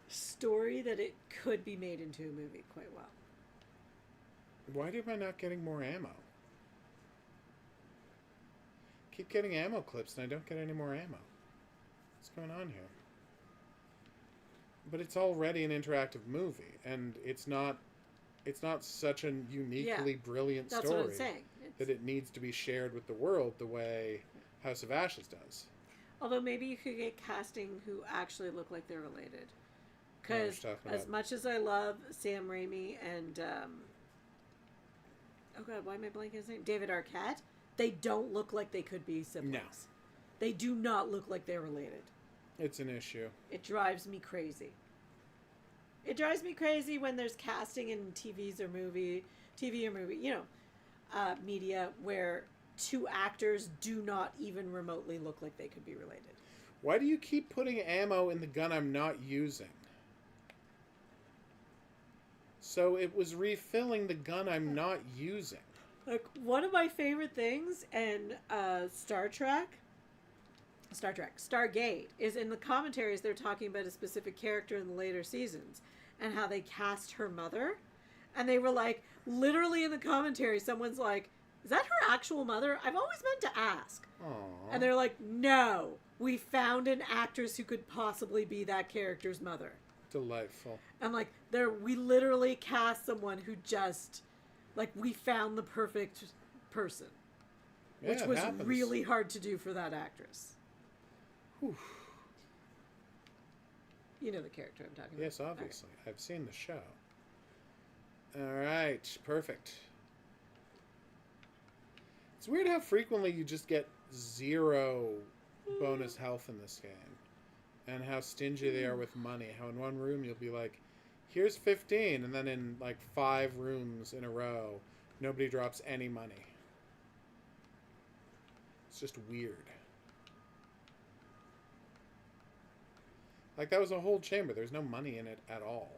story that it could be made into a movie quite well. Why am I not getting more ammo? Keep getting ammo clips and I don't get any more ammo. What's going on here? But it's already an interactive movie, and it's not such a uniquely brilliant That's story what I'm saying. that it needs to be shared with the world the way House of Ashes does. Although maybe you could get casting who actually look like they're related. What are you Because talking as about? much as I love Sam Raimi and oh god, why am I blanking his name? David Arquette, they don't look like they could be siblings. No. They do not look like they're related. It's an issue. It drives me crazy. It drives me crazy when there's casting in TV or movie, media where two actors do not even remotely look like they could be related. Why do you keep putting ammo in the gun I'm not using? So it was refilling the gun I'm not using. Like, one of my favorite things in Stargate, is in the commentaries they're talking about a specific character in the later seasons and how they cast her mother. And they were like, literally in the commentary, someone's like, is that her actual mother? I've always meant to ask. Aww. And they're like, no, we found an actress who could possibly be that character's mother. Delightful. And like, we literally cast someone who just, like, we found the perfect person. Yeah, Which it was happens. really hard to do for that actress. Whew. You know the character I'm talking about. Yes, obviously. I've seen the show. All right, perfect. It's weird how frequently you just get 0 bonus health in this game. And how stingy they are with money. How in one room you'll be like, here's 15, and then in like 5 rooms in a row, nobody drops any money. It's just weird. Like, that was a whole chamber. There's no money in it at all.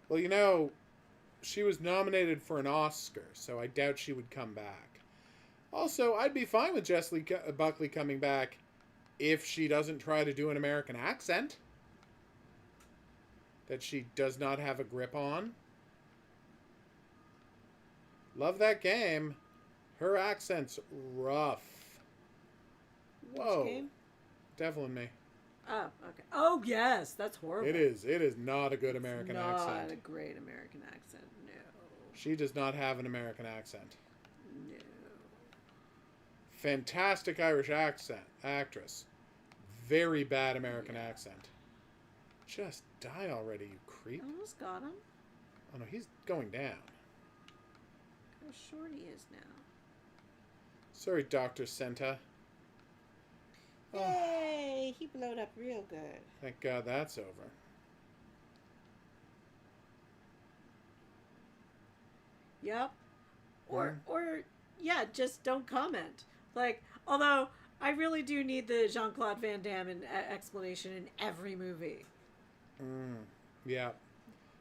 Well, you know, she was nominated for an Oscar, so I doubt she would come back. Also, I'd be fine with Jessie Buckley coming back if she doesn't try to do an American accent that she does not have a grip on. Love that game. Her accent's rough. Whoa. Which game? Devil in Me. Oh, okay. Oh, yes, that's horrible. It is. It is not a good American accent. Not a great American accent, no. She does not have an American accent. No. Fantastic Irish actress. Very bad American accent. Just die already, you creep. Almost got him. Oh no, he's going down. How short he is now. Sorry, Dr. Senta. Oh, Yay! He blowed up real good. thank God that's over. Yep. Or yeah, just don't comment. Like, although I really do need the Jean-Claude Van Damme explanation in every movie. Yeah.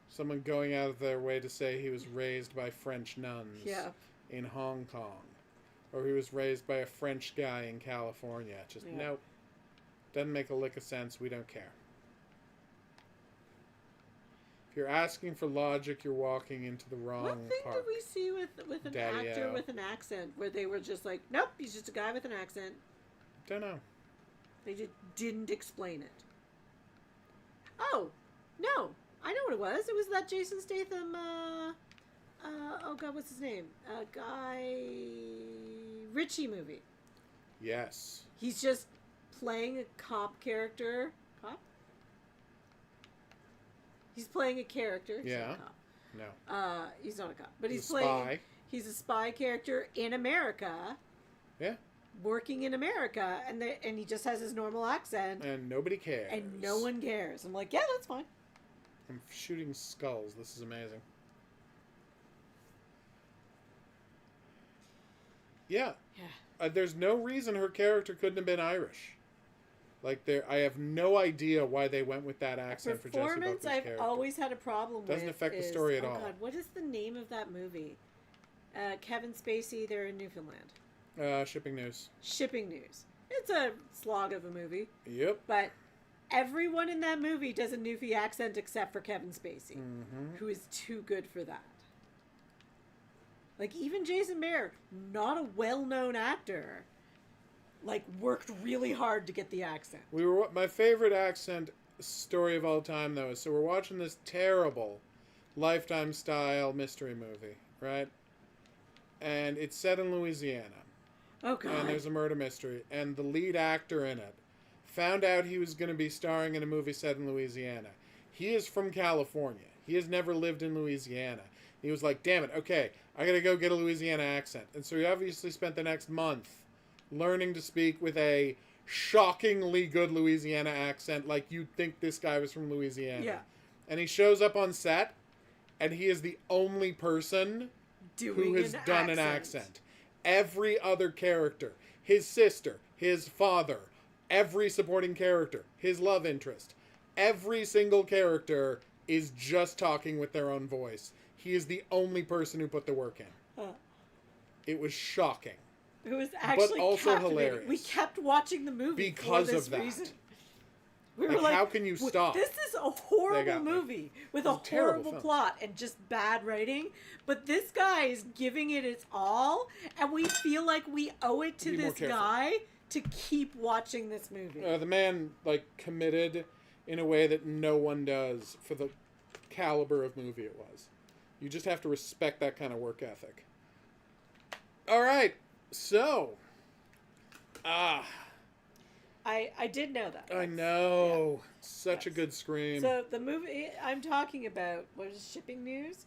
Someone going out of their way to say he was raised by French nuns Yeah. in Hong Kong. Or he was raised by a French guy in California. Just, Yeah. nope. Doesn't make a lick of sense. We don't care. If you're asking for logic, you're walking into the wrong What thing park. did we see with an Daddy-o. actor with an accent where they were just like, nope, he's just a guy with an accent. Don't know. They just didn't explain it. Oh, no. I know what it was. It was that Jason Statham, oh God, what's his name? Guy Ritchie movie. Yes. He's just playing a cop character. Cop? He's playing a character. He's Yeah. not a cop. No. He's not a cop. But he's a playing. spy. He's a spy character in America. Yeah. Working in America, and he just has his normal accent, And nobody cares. and no one cares. I'm like, yeah, that's fine. I'm shooting skulls. This is amazing. Yeah. Yeah. There's no reason her character couldn't have been Irish. Like, I have no idea why they went with that accent for Jessie Buckley's Performance character. I've always had a problem with. Doesn't affect the story at all. God, what is the name of that movie? Kevin Spacey, they're in Newfoundland. Shipping News. Shipping News. It's a slog of a movie. Yep. But everyone in that movie does a Newfie accent except for Kevin Spacey, who is too good for that. Like, even Jason Behr, not a well-known actor, like, worked really hard to get the accent. My favorite accent story of all time, though, is so we're watching this terrible Lifetime-style mystery movie, right? And it's set in Louisiana. Oh, God. And there's a murder mystery. And the lead actor in it found out he was going to be starring in a movie set in Louisiana. He is from California. He has never lived in Louisiana. He was like, damn it, okay, I got to go get a Louisiana accent. And so he obviously spent the next month learning to speak with a shockingly good Louisiana accent, like you'd think this guy was from Louisiana. Yeah. And he shows up on set, and he is the only person who has done an accent. Every other character, his sister, his father, every supporting character, his love interest, every single character is just talking with their own voice. He is the only person who put the work in. It was shocking. It was actually but also hilarious. We kept watching the movie because for this of that. reason. We were like, how can you stop? This is a horrible movie with a horrible plot and just bad writing. But this guy is giving it its all, and we feel like we owe it to this guy to keep watching this movie. The man, like, committed in a way that no one does for the caliber of movie it was. You just have to respect that kind of work ethic. All right. So, I did know that. I know. Yeah. Such a good scream. So the movie I'm talking about was Shipping News.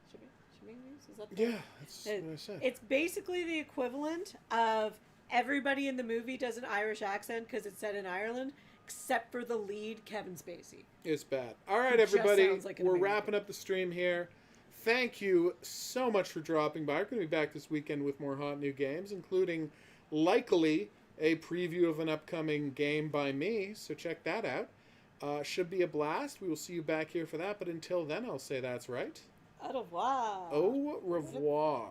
Shipping News? Is that the Yeah, that's what I said. It's basically the equivalent of everybody in the movie does an Irish accent because it's set in Ireland, except for the lead, Kevin Spacey. It's bad. All right, everybody. We're wrapping up the stream here. Thank you so much for dropping by. We're going to be back this weekend with more hot new games, including, likely, a preview of an upcoming game by me. So check that out. Should be a blast. We will see you back here for that. But until then, I'll say that's right. Au revoir. Au revoir.